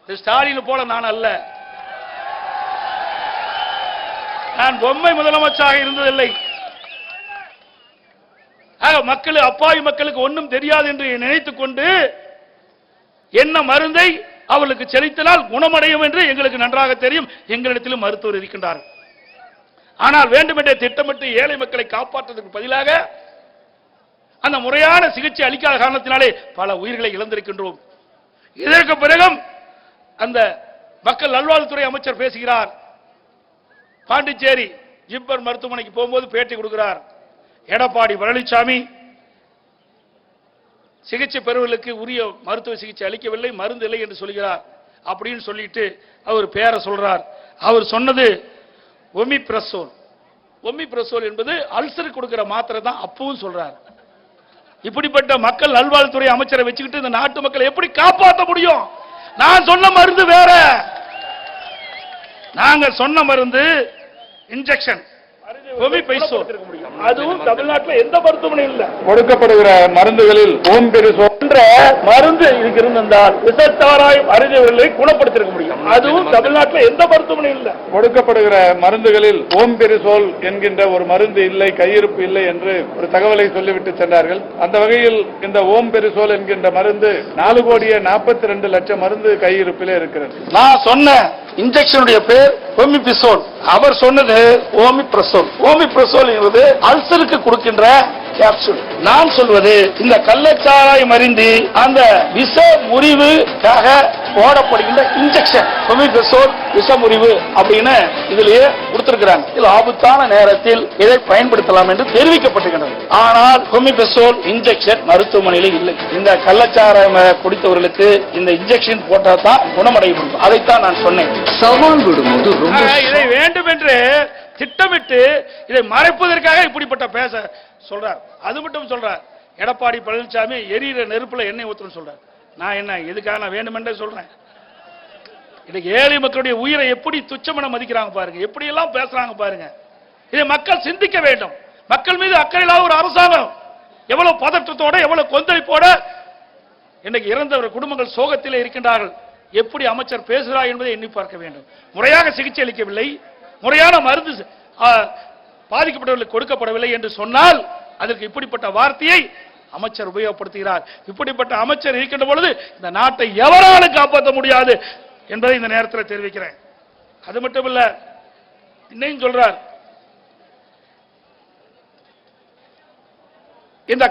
ஸ்டாலின் போல நான் அல்ல. நான் பொம்மை முதலமைச்சராக இருந்ததில்லை. மக்கள், அப்பாவி மக்களுக்கு ஒன்றும் தெரியாது என்று நினைத்துக் கொண்டு என்ன மருந்தை அவர்களுக்கு செலுத்தினால் குணமடையும் என்று எங்களுக்கு நன்றாக தெரியும். எங்களிடத்திலும் மருத்துவர் இருக்கின்றார்கள். ஆனால் வேண்டுமென்றே திட்டமிட்டு ஏழை மக்களை காப்பாற்றுவதற்கு பதிலாக அந்த முறையான சிகிச்சை அளிக்காத காரணத்தினாலே பல உயிர்களை இழந்திருக்கின்றோம். இதற்கு பிறகும் அந்த மக்கள் நல்வாழ்வுத்துறை அமைச்சர் பேசுகிறார். பாண்டிச்சேரி ஜிப்மர் மருத்துவமனைக்கு போகும்போது பேட்டி கொடுக்கிறார். எடப்பாடி பழனிசாமி சிகிச்சை பெறுவர்களுக்கு உரிய மருத்துவ சிகிச்சை அளிக்கவில்லை, மருந்து இல்லை என்று சொல்கிறார். அப்படின்னு சொல்லிட்டு அவர் பேரை சொல்றார். அவர் சொன்னது ஒமிப்ரசோல் என்பது அல்சர் கொடுக்கிற மாத்திரை தான். அப்பவும் சொல்றார். இப்படிப்பட்ட மக்கள் நல்வாழ்வுத்துறை அமைச்சரை வச்சுக்கிட்டு இந்த நாட்டு மக்களை எப்படி காப்பாற்ற முடியும்? நான் சொன்ன மருந்து வேற. நாங்க சொன்ன மருந்து இன்ஜெக்ஷன் அதுவும் தமிழ்நாட்டில் எந்த மருத்துவமனையும் இல்ல. கொடுக்கப்படுகிற மருந்துகளில் ஓம்பிரிசோல் என்ற மருந்து இதுக்கு இருந்தால் விஷச்சாராயம் அறிஞர்களை குணப்படுத்திருக்க முடியும். அதுவும் தமிழ்நாட்டில் எந்த மருத்துவமனையும் இல்ல. கொடுக்கப்படுகிற மருந்துகளில் ஓம்பிரிசோல் என்கின்ற ஒரு மருந்து இல்லை, கையிருப்பு இல்லை என்று ஒரு தகவலை சொல்லிவிட்டு சென்றார்கள். அந்த வகையில் இந்த ஓம்பிரிசோல் என்கின்ற மருந்து 4,42,00,000 மருந்து கையிருப்பிலே இருக்கிறது. நான் சொன்ன இன்ஜெக்ஷனுடைய பேர் ஒமிப்ரசோல், அவர் சொன்னது ஓமிப்ரசோல் என்பது அல்சருக்கு கொடுக்கின்ற கேப்சூல். நான் சொல்வது இந்த கள்ளச்சாராய மருந்து அந்த விஷ முறிவுக்காக போடப்படுகின்ற இன்ஜெக்ஷன் ஒமிப்ரசோல் விஷ முறிவு அப்படின்னு இதிலேயே கொடுத்திருக்கிறாங்க. இதில் ஆபத்தான நேரத்தில் இதை பயன்படுத்தலாம் என்று தெரிவிக்கப்பட்டிருக்கிறது. ஆனால் ஒமிப்ரசோல் இன்ஜெக்ஷன் மருத்துவமனையில் இல்லை. இந்த கள்ளச்சாராயம் குடித்தவர்களுக்கு இந்த இன்ஜெக்ஷன் போட்டா தான் குணமடைய முடியும். அதைத்தான் நான் சொன்னேன். சவால் விடும்போது இதை வேண்டும் என்று திட்டமிட்டு இதை மறைப்பதற்காக இப்படிப்பட்ட பேச சொல்றார். அது மட்டும் சொல்றார். எடப்பாடி பழனிசாமி எரியிற நெருப்புல எண்ணெய் ஊத்துன்னு சொல்றார். நான் என்ன எதுக்காக நான் வேண்டுமென்றே சொல்றேன். இன்னைக்கு ஏழை மக்களுடைய உயிரை எப்படி துச்சமென மதிக்கிறாங்க பாருங்க, எப்படி எல்லாம் பேசுறாங்க பாருங்க. இதை மக்கள் சிந்திக்க வேண்டும். மக்கள் மீது அக்கறை இல்லாத ஒரு அரசாங்கம் எவ்வளவு பதற்றத்தோட, எவ்வளவு கொந்தளிப்போட இன்னைக்கு இறந்தவர் குடும்பங்கள் சோகத்திலே இருக்கின்றார்கள். எப்படி அமைச்சர் பேசுகிறார் என்பதை எண்ணி பார்க்க வேண்டும். முறையாக சிகிச்சை அளிக்கவில்லை, முறையான மருந்து பாதிக்கப்பட்டவர்களுக்கு கொடுக்கப்படவில்லை என்று சொன்னால் அதற்கு இப்படிப்பட்ட வார்த்தையை அமைச்சர் உபயோகப்படுத்துகிறார். இப்படிப்பட்ட அமைச்சர் இருக்கின்ற பொழுது இந்த நாட்டை எவராலும் காப்பாற்ற முடியாது என்பதை இந்த நேரத்தில் தெரிவிக்கிறேன். அது மட்டும் இல்ல, இன்னும் சொல்றார், இந்த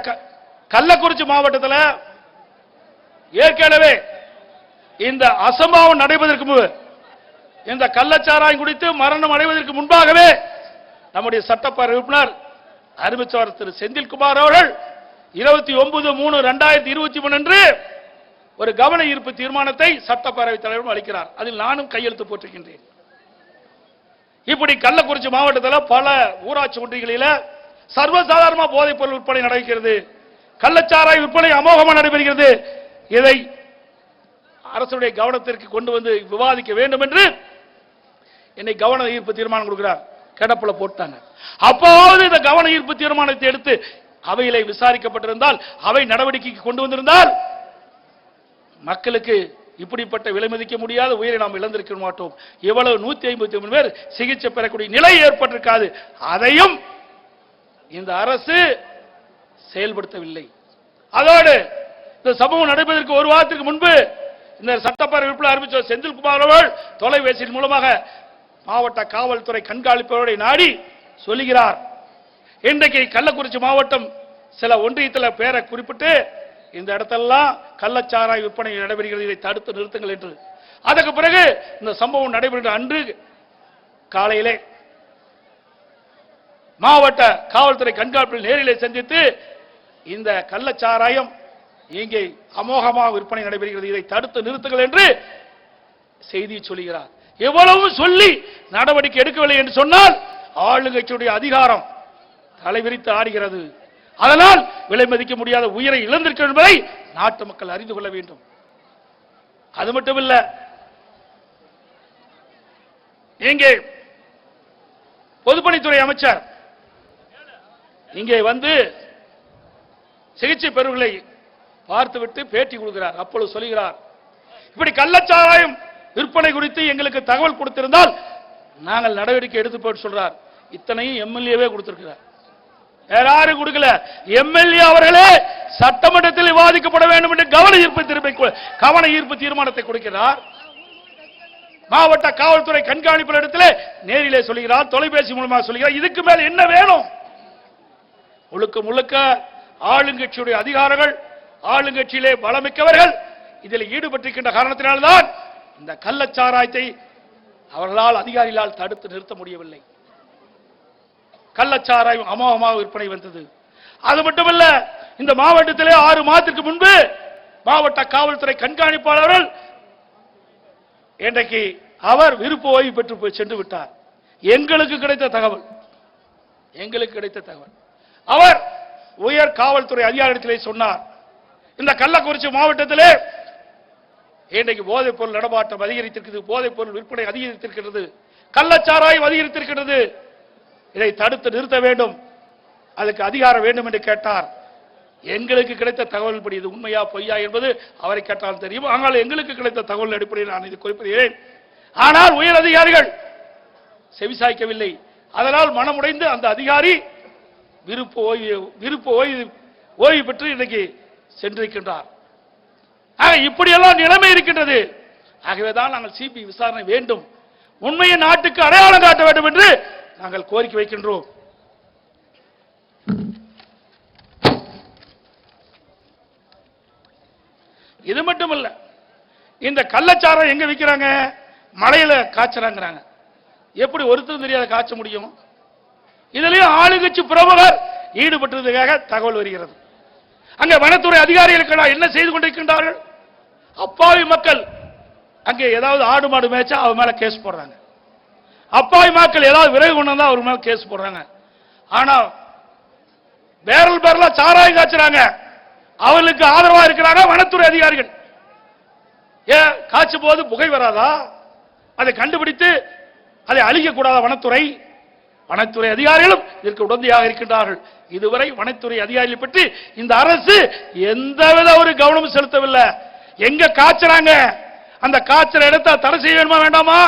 கள்ளக்குறிச்சி மாவட்டத்தில் ஏற்கனவே இந்த அசம்பாவம் நடைபெறுவதற்கு முன்பு, இந்த கள்ளச்சாராயம் குடித்து மரணம் அடைவதற்கு முன்பாகவே நம்முடைய சட்டப்பேரவை உறுப்பினர் அறிவிச்சவர் திரு செந்தில்குமார் அவர்கள் 29/3/2023 அன்று ஒரு கவன ஈர்ப்பு தீர்மானத்தை சட்டப்பேரவைத் தலைவரும் அளிக்கிறார். அதில் நானும் கையெழுத்து போட்டிருக்கின்றேன். இப்படி கள்ளக்குறிச்சி மாவட்டத்தில் பல ஊராட்சி ஒன்றியங்களில் சர்வசாதாரண போதைப் பொருள் விற்பனை நடக்கிறது, கள்ளச்சாராய விற்பனை அமோகமாக நடைபெறுகிறது. இதை அரசுடைய கவனத்திற்கு கொண்டு வந்து விவாதிக்க வேண்டும் என்று என்னை கவன ஈர்ப்பு தீர்மானம் கொடுக்கிறார். கிடப்புல போட்டாங்க. அப்போது இந்த கவன ஈர்ப்பு தீர்மானத்தை எடுத்து அவையிலே விசாரிக்கப்பட்டிருந்தால், அவை நடவடிக்கைக்கு கொண்டு வந்திருந்தால், மக்களுக்கு இப்படிப்பட்ட விலை மதிக்க முடியாத உயிரை நாம் இழந்திருக்க மாட்டோம். எவ்வளவு 153 பேர் சிகிச்சை பெறக்கூடிய நிலை ஏற்பட்டிருக்காது. அதையும் இந்த அரசு செயல்படுத்தவில்லை. அதோடு இந்த சம்பவம் நடைபெறுவதற்கு ஒரு வாரத்திற்கு முன்பு இந்த சட்டப்பேரவை உறுப்பினர் அறிவிச்ச செந்தில்குமார் அவர்கள் தொலைபேசியின் மூலமாக மாவட்ட காவல்துறை கண்காணிப்பவரை நாடி சொல்லுகிறார், இன்றைக்கு கள்ளக்குறிச்சி மாவட்டம் சில ஒன்றியத்தில் பேரை குறிப்பிட்டு இந்த இடத்தெல்லாம் கள்ளச்சாராய விற்பனை நடைபெறுகிறது, இதை தடுத்து நிறுத்துங்கள் என்று. அதற்கு பிறகு இந்த சம்பவம் நடைபெறுகிற அன்று காலையிலே மாவட்ட காவல்துறை கண்காணிப்பில் நேரிலே சந்தித்து இந்த கள்ளச்சாராயம் இங்கே அமோகமாக விற்பனை நடைபெறுகிறது, இதை தடுத்து நிறுத்துங்கள் என்று செய்தி சொல்கிறார். எவ்வளவு சொல்லி நடவடிக்கை எடுக்கவில்லை என்று சொன்னால் ஆளுங்கட்சியுடைய அதிகாரம் தலைவிரித்து ஆடுகிறது. அதனால் விலை மதிக்க முடியாத உயிரை இழந்திருக்கிறது என்பதை நாட்டு மக்கள் அறிந்து கொள்ள வேண்டும். அது மட்டுமல்ல, இங்கே பொதுப்பணித்துறை அமைச்சர் இங்கே வந்து சிகிச்சை பெறுவர்களை பார்த்துவிட்டு பேட்டி கொடுக்கிறார். அப்பொழுது சொல்கிறார், இப்படி கள்ளச்சாராயம் விற்பனை குறித்து எங்களுக்கு தகவல் கொடுத்திருந்தால் நாங்கள் நடவடிக்கை எடுத்து போட்டு சொல்றார். இத்தனையும் எம்எல்ஏவே கொடுத்திருக்கிறார், வேற யாரும் கொடுக்கல. எம்எல்ஏ அவர்களே சட்டமன்றத்தில் விவாதிக்கப்பட வேண்டும் என்று கவன ஈர்ப்பு தீர்மானத்தை கொடுக்கிறார். மாவட்ட காவல்துறை கண்காணிப்பு இடத்திலே நேரிலே சொல்கிறார், தொலைபேசி மூலமாக சொல்கிறார். இதுக்கு மேல் என்ன வேணும்? முழுக்க முழுக்க ஆளுங்கட்சியுடைய அதிகாரிகள், ஆளுங்கட்சியிலே பலமிக்கவர்கள் இதில் ஈடுபட்டிருக்கின்ற காரணத்தினால்தான் இந்த கள்ளச்சாராயத்தை அவர்களால் அதிகாரிகளால் தடுத்து நிறுத்த முடியவில்லை. கள்ளச்சாராயம் அமோகமாக விற்பனை வந்தது. அது மட்டுமல்ல, இந்த மாவட்டத்திலே 6 மாதத்திற்கு முன்பு மாவட்ட காவல்துறை கண்காணிப்பாளர்கள் இன்றைக்கு அவர் விருப்ப ஓய்வு பெற்று சென்று விட்டார். எங்களுக்கு கிடைத்த தகவல் அவர் உயர் காவல்துறை அதிகாரிகளே சொன்னார், இந்த கள்ளக்குறிச்சி மாவட்டத்திலே இன்றைக்கு போதைப் பொருள் நடமாட்டம் அதிகரித்திருக்கிறது, போதைப் பொருள் விற்பனை அதிகரித்திருக்கிறது, கள்ளச்சாராயம் அதிகரித்திருக்கிறது, இதை தடுத்து நிறுத்த வேண்டும், அதுக்கு அதிகாரம் வேண்டும் என்று கேட்டார். எங்களுக்கு கிடைத்த தகவல் படி இது உண்மையா பொய்யா என்பது அவரை கேட்டால் தெரியும். ஆனால் எங்களுக்கு கிடைத்த தகவல் அடிப்படையில் நான் இதை குறிப்பிடுகிறேன். ஆனால் உயர் அதிகாரிகள் செவிசாய்க்கவில்லை. அதனால் மனமுடைந்து அந்த அதிகாரி விருப்ப ஓய்வு பெற்று இன்றைக்கு சென்றிருக்கின்றார். இப்படியெல்லாம் நிலைமை இருக்கின்றது. ஆகவேதான் நாங்கள் சிபிஐ விசாரணை வேண்டும், உண்மையை நாட்டுக்கு அடையாளம் காட்ட வேண்டும் என்று நாங்கள் கோரிக்கை வைக்கின்றோம். இது மட்டுமல்ல, இந்த கள்ளச்சாரம் எங்க விற்கிறாங்க? மலையில காய்ச்சறாங்க. எப்படி ஒருத்தரும் தெரியாத காய்ச்ச முடியும்? இதிலேயும் ஆளுங்கட்சி பிரமுகர் ஈடுபட்டதுக்காக தகவல் வருகிறது. அங்கே வனத்துறை அதிகாரிகளுக்கு என்ன செய்து கொண்டிருக்கின்றார்கள்? அப்பாவி மக்கள் அங்கே ஏதாவது ஆடு மாடு மேய்ச்சா அவர் மேல கேஸ் போடுறாங்க. அப்பாவி மக்கள் ஏதாவது விரைவு கொண்டு வந்தா அவர் மேல கேஸ் போடுறாங்க. ஆனா பேரலா சாராயம் காய்ச்சுறாங்க, அவர்களுக்கு ஆதரவா இருக்கிறாங்க வனத்துறை அதிகாரிகள். ஏன் காய்ச்சும் போது புகை வராதா? அதை கண்டுபிடித்து அதை அழிக்க கூடாத வனத்துறை அதிகாரிகளும் இதற்கு உடந்தையாக இருக்கின்றார்கள். இதுவரை வனத்துறை அதிகாரிகளை பற்றி இந்த அரசு எந்தவித ஒரு கவனமும் செலுத்தவில்லை. எங்க காய்ச்சறாங்க, அந்த காய்ச்சற இடத்தை தடை செய்ய வேண்டுமா வேண்டாமா?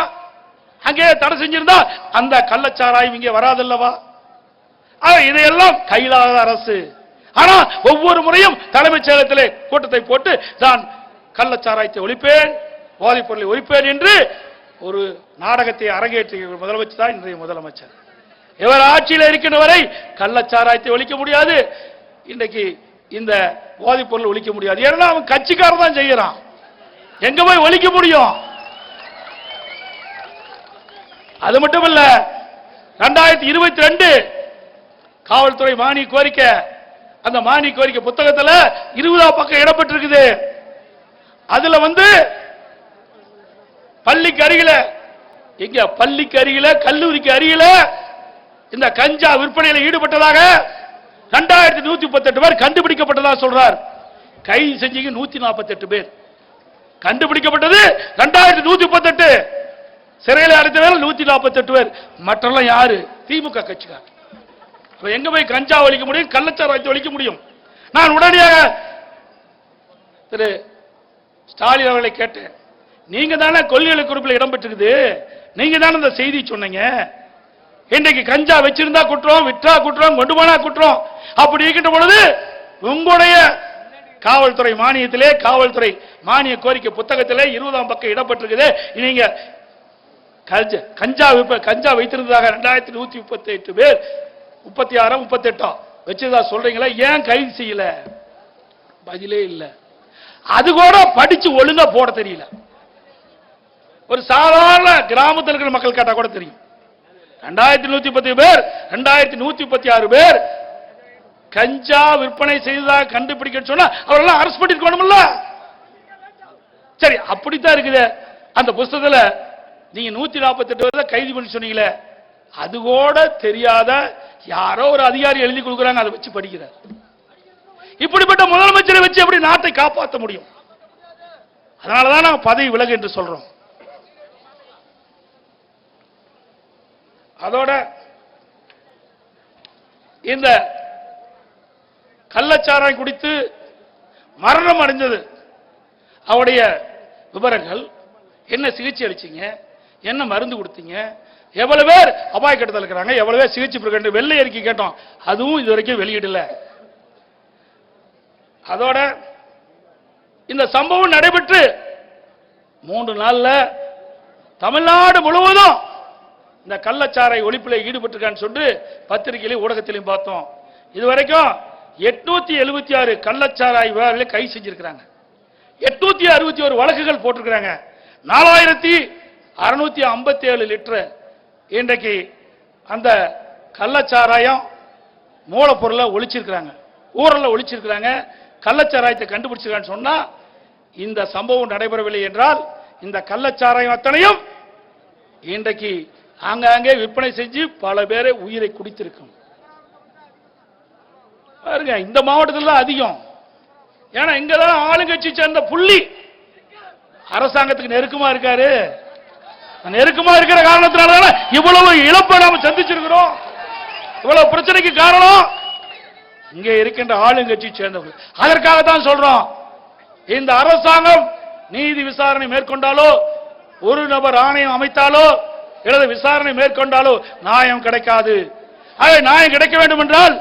அங்கே தடை செஞ்சிருந்தா அந்த கள்ளச்சாராயம் இங்கே வராதல்லவா? இதையெல்லாம் கையிலாத அரசு. ஆனா ஒவ்வொரு முறையும் தலைமைச் செயலகத்திலே கூட்டத்தை போட்டு தான் கள்ளச்சாராயத்தை ஒழிப்பேன், போதைப் பொருளை ஒழிப்பேன் என்று ஒரு நாடகத்தை அரங்கேற்றிய முதலமைச்சர் தான் இன்றைய முதலமைச்சர். இவர் ஆட்சியில் இருக்கின்ற வரை கள்ளச்சாராயத்தை ஒழிக்க முடியாது, இன்றைக்கு இந்த போதைப் பொருள் ஒழிக்க முடியாது. ஏன்னா அவன் கட்சிக்காரன் தான் செய்யறான், எங்க போய் ஒழிக்க முடியும்? அது மட்டுமல்ல, 2022 காவல்துறை மானிய கோரிக்கை, அந்த மானிய கோரிக்கை புத்தகத்தில் 20 பக்கம் இடம்பெற்றிருக்குது. அதுல பள்ளிக்கு அருகில, எங்க பள்ளிக்கு அருகில, கல்லூரிக்கு அருகில இந்த கஞ்சா விற்பனையில் ஈடுபட்டதாக 2138 பேர் கண்டுபிடிக்கப்பட்டதாக சொல்றார். கைது செஞ்சீங்க 148 பேர், கண்டுபிடிக்கப்பட்டது 2138, சிறையில் அடைத்தவர்கள் 148 பேர். மற்றெல்லாம் யாரு? திமுக கட்சிக்காரர். எங்க போய் கஞ்சா ஒழிக்க முடியும், கள்ளச்சாராயத்தை ஒழிக்க முடியும்? நான் உடனடியாக திரு ஸ்டாலின் அவர்களை கேட்டேன், நீங்க தானே கொள்கை குறிப்பில் இடம்பெற்றிருக்குது, நீங்க தானே இந்த செய்தி சொன்னீங்க, இன்றைக்கு கஞ்சா வச்சிருந்தா குற்றம், விற்றா குற்றம், கொண்டு போனா குற்றம், அப்படி இருக்கின்ற பொழுது உங்களுடைய காவல்துறை மானியத்திலே, காவல்துறை மானிய கோரிக்கை புத்தகத்திலே 20 பக்கம் இடம்பெற்றிருக்குது, நீங்க கஞ்சா வைத்திருந்ததாக 2138 பேர், 36 38 வச்சதா சொல்றீங்களா? ஏன் கைது செய்யல? பதிலே இல்ல. அது கூட படிச்சு ஒழுங்கா போட தெரியல. ஒரு சாதாரண கிராமத்தில் இருக்கிற மக்கள் கேட்டா கூட தெரியும். 2110 பேர், 2136 பேர் கஞ்சா விற்பனை செய்ததாக கண்டுபிடிக்க சொன்னா அவரெல்லாம் அரசு பண்ணிருக்கணும்ல. சரி, அப்படித்தான் இருக்குது. அந்த புத்தகத்துல நீங்க 148 பேர் கைது பண்ணி சொன்னீங்களே, அது கூட தெரியாத யாரோ ஒரு அதிகாரி எழுதி கொடுக்குறாங்க, அதை வச்சு படிக்கிறார். இப்படிப்பட்ட முதலமைச்சரை வச்சு எப்படி நாட்டை காப்பாற்ற முடியும்? அதனாலதான் நாங்கள் பதவி விலகு என்று சொல்றோம். அதோட இந்த கள்ளச்சாராயம் குடித்து மரணம் அடைந்தது அவருடைய விவரங்கள், என்ன சிகிச்சை அளிச்சீங்க, என்ன மருந்து கொடுத்தீங்க, எவ்வளவு பேர் அபாய கட்டத்தில் இருக்கிறாங்க, எவ்வளவு பேர் சிகிச்சை பெறுகின்ற வெள்ளை அறிக்கை கேட்டோம், அதுவும் இதுவரைக்கும் வெளியிடல. அதோட இந்த சம்பவம் நடைபெற்று 3 நாள்ல தமிழ்நாடு முழுவதும் இந்த கள்ளச்சாராய ஒழிப்பில் ஈடுபட்டிருக்கான்னு சொல்லி பத்திரிகையிலும் ஊடகத்திலையும் பார்த்தோம். இதுவரைக்கும் 876 கள்ளச்சாராய விவகாரங்களை கைது செஞ்சிருக்கிறாங்க, 861 வழக்குகள் போட்டிருக்கிறாங்க, 4657 லிட்டர் இன்றைக்கு அந்த கள்ளச்சாராயம் மூலப்பொருளை ஒழிச்சிருக்கிறாங்க, ஊரல்ல ஒழிச்சிருக்கிறாங்க, கள்ளச்சாராயத்தை கண்டுபிடிச்சிருக்கான்னு சொன்னா இந்த சம்பவம் நடைபெறவில்லை என்றால் இந்த கள்ளச்சாராயம் அத்தனையும் இன்றைக்கு ஆங்காங்கே விற்பனை செஞ்சு பல பேரை உயிரை குடித்திருக்கும். பாருங்க, இந்த மாவட்டத்தில் தான் அதிகம். ஏன்னா இங்கதான் ஆளுங்கட்சி சேர்ந்த புள்ளி அரசாங்கத்துக்கு நெருக்கமா இருக்காரு. நெருக்கமா இருக்கிற காரணத்தினால இவ்வளவு இழப்பை நாம சந்திச்சிருக்கிறோம். இவ்வளவு பிரச்சனைக்கு காரணம் இங்கே இருக்கின்ற ஆளுங்கட்சி சேர்ந்தவர்கள். அதற்காக தான் சொல்றோம், இந்த அரசாங்கம் நீதி விசாரணை மேற்கொண்டாலோ, ஒரு நபர் ஆணையம் அமைத்தாலோ, அல்லது விசாரணை மேற்கொண்டாலோ நியாயம் கிடைக்காது. ஆகவே நியாயம் கிடைக்க வேண்டும் என்றால்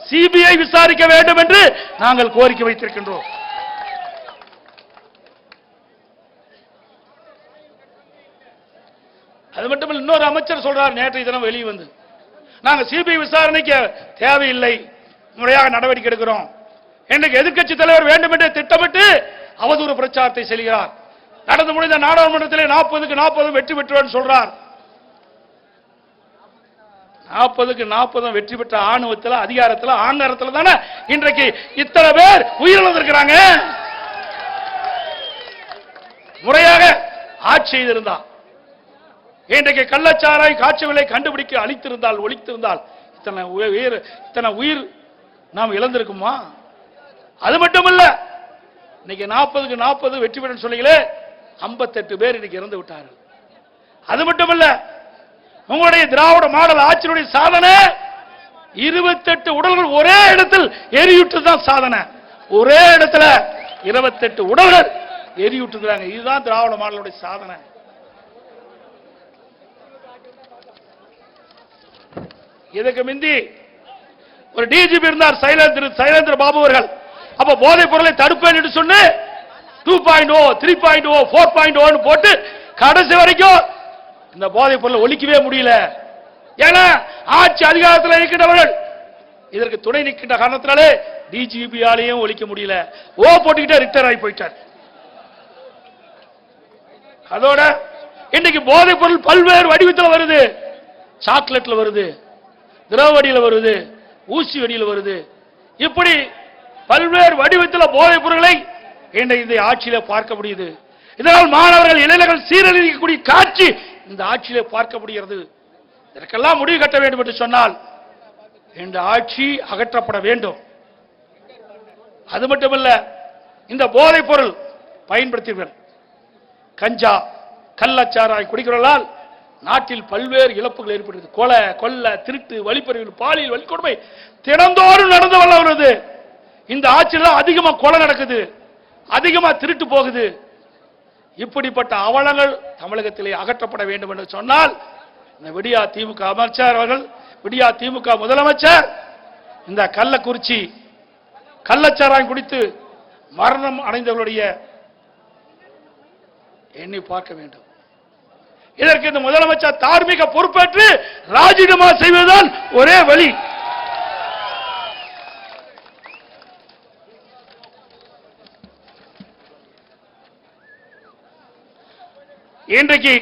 சிபிஐ விசாரிக்க வேண்டும் என்று நாங்கள் கோரிக்கை வைத்திருக்கின்றோம். அது மட்டுமல்ல, இன்னொரு அமைச்சர் சொல்றார், நேற்றைய தினம் வெளியே வந்து, நாங்கள் சிபிஐ விசாரணைக்கு தேவையில்லை, முறையாக நடவடிக்கை எடுக்கிறோம். இன்றைக்கு எதிர்க்கட்சி தலைவர் வேண்டும் என்று திட்டமிட்டு அவதூறு பிரச்சாரத்தை செய்கிறார். நடந்து முடிந்த நாடாளுமன்றத்திலே 40க்கு 40 வெற்றி பெற்றவர் சொல்றார். 40க்கு 40 வெற்றி பெற்ற ஆணவத்தில், அதிகாரத்தில், ஆங்காரத்தில் தானே இன்றைக்கு இத்தனை பேர் உயிரிழந்திருக்கிறாங்க. முறையாக ஆட்சி செய்திருந்தால், இன்றைக்கு கள்ளச்சாராய காட்சிகளை கண்டுபிடிக்க அளித்திருந்தால், ஒழித்திருந்தால் இத்தனை உயிர் நாம் இழந்திருக்குமா? அது மட்டுமல்ல, இன்னைக்கு 40க்கு 40 வெற்றி பெற்ற சொல்லிகளே 58 பேர் இன்னைக்கு இறந்து விட்டார்கள். அது மட்டுமல்ல, உங்களுடைய திராவிட மாடல் ஆட்சியுடைய சாதனை 28 உடல்கள் ஒரே இடத்தில் எரியுற்று தான் சாதனை. ஒரே இடத்துல 28 உடல்கள் எரியுற்றுக்கிறாங்க. இதுதான் திராவிட மாடலுடைய சாதனை. இதுக்கு முந்தி ஒரு டிஜிபி இருந்தார் சைலேந்திர பாபு அவர்கள். அப்ப போதைப் பொருளை தடுப்பேன் என்று சொன்னு 2.0 3.0 4.0 போட்டு கடைசி வரைக்கும் இந்த போதைப் பொருளை ஒழிக்கவே முடியல. ஏன்னா ஆட்சி அதிகாரத்தில் இருக்கின்றவர்கள் இதற்கு துணை நிற்கின்ற காரணத்தினாலே டிஜிபியாலையும் ஒழிக்க முடியல. போட்டுக்கிட்டே ரிட்டர் ஆகி போயிட்டார். அதோட இன்னைக்கு போதைப் பொருள் பல்வேறு வடிவத்தில் வருது. சாக்லேட்ல வருது, திரவடியில் வருது, ஊசி வெடியில் வருது. இப்படி பல்வேறு வடிவத்தில் போதைப் பொருட்களை இந்த ஆட்சியில பார்க்க முடியுது. இதனால் மாணவர்கள் இளைஞர்கள் சீரழிக்கக்கூடிய காட்சி இந்த ஆட்சியிலே பார்க்க முடிகிறது. இதற்கெல்லாம் முடிவு கட்ட வேண்டும் என்று சொன்னால் இந்த ஆட்சி அகற்றப்பட வேண்டும். அது மட்டுமல்ல, இந்த போதைப் பொருள் பயன்படுத்தியவர்கள் கஞ்சா கள்ளச்சாராய் குடிக்கிறவர்களால் நாட்டில் பல்வேறு இழப்புகள் ஏற்படுகிறது. கொலை கொள்ளை திருட்டு வழிப்பறிவு பாலியல் வன்கொடுமை தினந்தோறும் நடந்து வருது. இந்த ஆட்சியில் அதிகமா கொலை நடக்குது, அதிகமா திருட்டு போகுது. இப்படிப்பட்ட அவலங்கள் தமிழகத்திலே அகற்றப்பட வேண்டும் என்று சொன்னால் இந்த விடியா திமுக அமைச்சர் அவர்கள், விடியா திமுக முதலமைச்சர் இந்த கள்ளக்குறிச்சி கள்ளச்சாராயம் குடித்து மரணம் அடைந்தவர்களுடைய எண்ணி பார்க்க வேண்டும். இதற்கு இந்த முதலமைச்சர் தார்மீக பொறுப்பேற்று ராஜினாமா செய்வதுதான் ஒரே வழி. இன்றைக்கு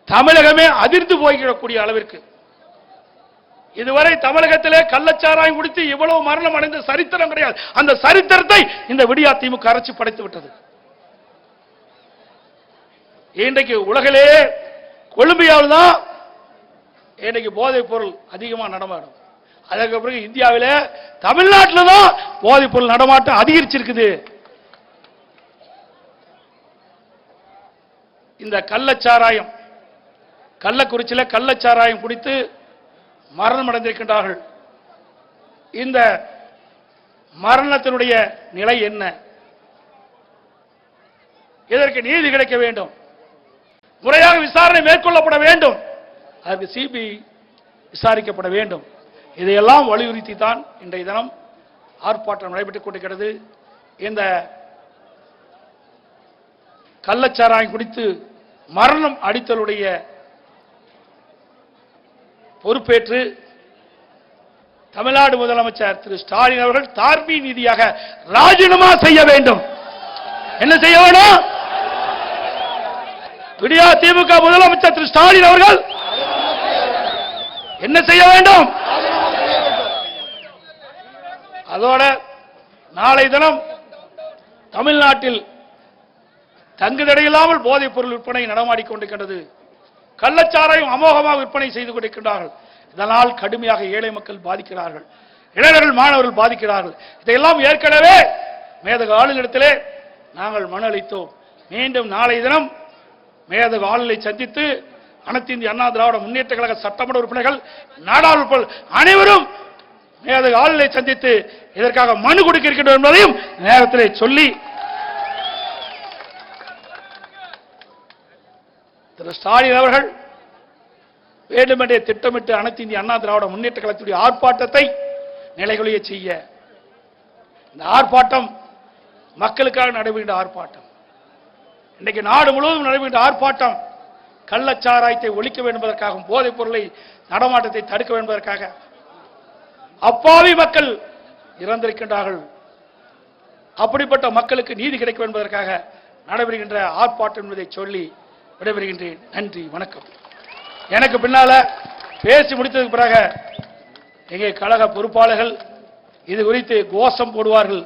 தமிழகமே அதிர்ந்து போய்விடக்கூடிய அளவிற்கு இதுவரை தமிழகத்திலே கள்ளச்சாராயம் குடித்து இவ்வளவு மரணம் அடைந்த சரித்திரம் கிடையாது. அந்த சரித்திரத்தை இந்த விடியா திமுக அரசு படைத்து விட்டது. இன்றைக்கு உலகிலே கொலம்பியாவில் தான் இன்றைக்கு போதைப் பொருள் அதிகமாக நடமாடும். அதற்கு பிறகு இந்தியாவில் தமிழ்நாட்டில் தான் போதைப் பொருள் நடமாட்டம் அதிகரிச்சிருக்குது. இந்த கள்ளச்சாராயம் கள்ளக்குறிச்சியில் கள்ளச்சாராயம் குடித்து மரணம் அடைந்திருக்கின்றார்கள். இந்த மரணத்தினுடைய நிலை என்ன? இதற்கு நீதி கிடைக்க வேண்டும், முறையாக விசாரணை மேற்கொள்ளப்பட வேண்டும், அதற்கு சிபிஐ விசாரிக்கப்பட வேண்டும். இதையெல்லாம் வலியுறுத்தி தான் இன்றைய தினம் ஆர்ப்பாட்டம் நடைபெற்றுக் கொண்டிருக்கிறது. இந்த கள்ளச்சாராயம் குடித்து மரணம் அடித்தலுடைய பொறுப்பேற்று தமிழ்நாடு முதலமைச்சர் திரு ஸ்டாலின் அவர்கள் தார்மீக நீதியாக ராஜினாமா செய்ய வேண்டும். என்ன செய்ய வேண்டும்? விடியா திமுக முதலமைச்சர் திரு ஸ்டாலின் அவர்கள் என்ன செய்ய வேண்டும்? அதோட நாளை தினம் தமிழ்நாட்டில் தங்குதடையில்லாமல் போதைப் பொருள் விற்பனை நடமாடிக்கொண்டிருக்கின்றது. கள்ளச்சாராயம் அமோகமாக விற்பனை செய்து கொண்டிருக்கின்றார்கள். இதனால் கடுமையாக ஏழை மக்கள் பாதிக்கிறார்கள், இளைஞர்கள் மாணவர்கள் பாதிக்கிறார்கள். இதையெல்லாம் ஏற்கனவே மேதக ஆளுநரிடத்திலே நாங்கள் மனு அளித்தோம். மீண்டும் நாளை தினம் மேதக ஆளுநரை சந்தித்து அனைத்து இந்திய அண்ணா திராவிட முன்னேற்ற கழக சட்டமன்ற உறுப்பினர்கள், நாடாளுமன்ற அனைவரும் மேதக ஆளுநரை சந்தித்து இதற்காக மனு கொடுக்க இருக்கின்றோம் என்பதையும் நேரத்திலே சொல்லி திரு ஸ்டாலின் அவர்கள் வேண்டுமென்றே திட்டமிட்டு அனைத்து இந்திய அண்ணா திராவிட முன்னேற்ற கழகத்துடைய ஆர்ப்பாட்டத்தை நிலைகுலைய செய்ய, இந்த ஆர்ப்பாட்டம் மக்களுக்காக நடைபெறுகின்ற ஆர்ப்பாட்டம், இன்றைக்கு நாடு முழுவதும் நடைபெறுகின்ற ஆர்ப்பாட்டம் கள்ளச்சாராயத்தை ஒழிக்க வேண்டும் என்பதற்காகவும் போதைப் பொருளை நடமாட்டத்தை தடுக்க வேண்டும் என்பதற்காக. அப்பாவி மக்கள் இறந்திருக்கின்றார்கள். அப்படிப்பட்ட மக்களுக்கு நீதி கிடைக்க வேண்டும் என்பதற்காக நடைபெறுகின்ற ஆர்ப்பாட்டம் என்பதை சொல்லி விடைபெறுகின்றேன். நன்றி, வணக்கம். எனக்கு பின்னால பேசி முடித்ததுக்கு பிறகு எங்கே கழக பொறுப்பாளர்கள் இது குறித்து கோஷம் போடுவார்கள்.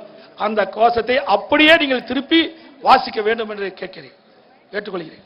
அந்த கோஷத்தை அப்படியே நீங்கள் திருப்பி வாசிக்க வேண்டும் என்று கேட்கிறேன், கேட்டுக்கொள்கிறேன்.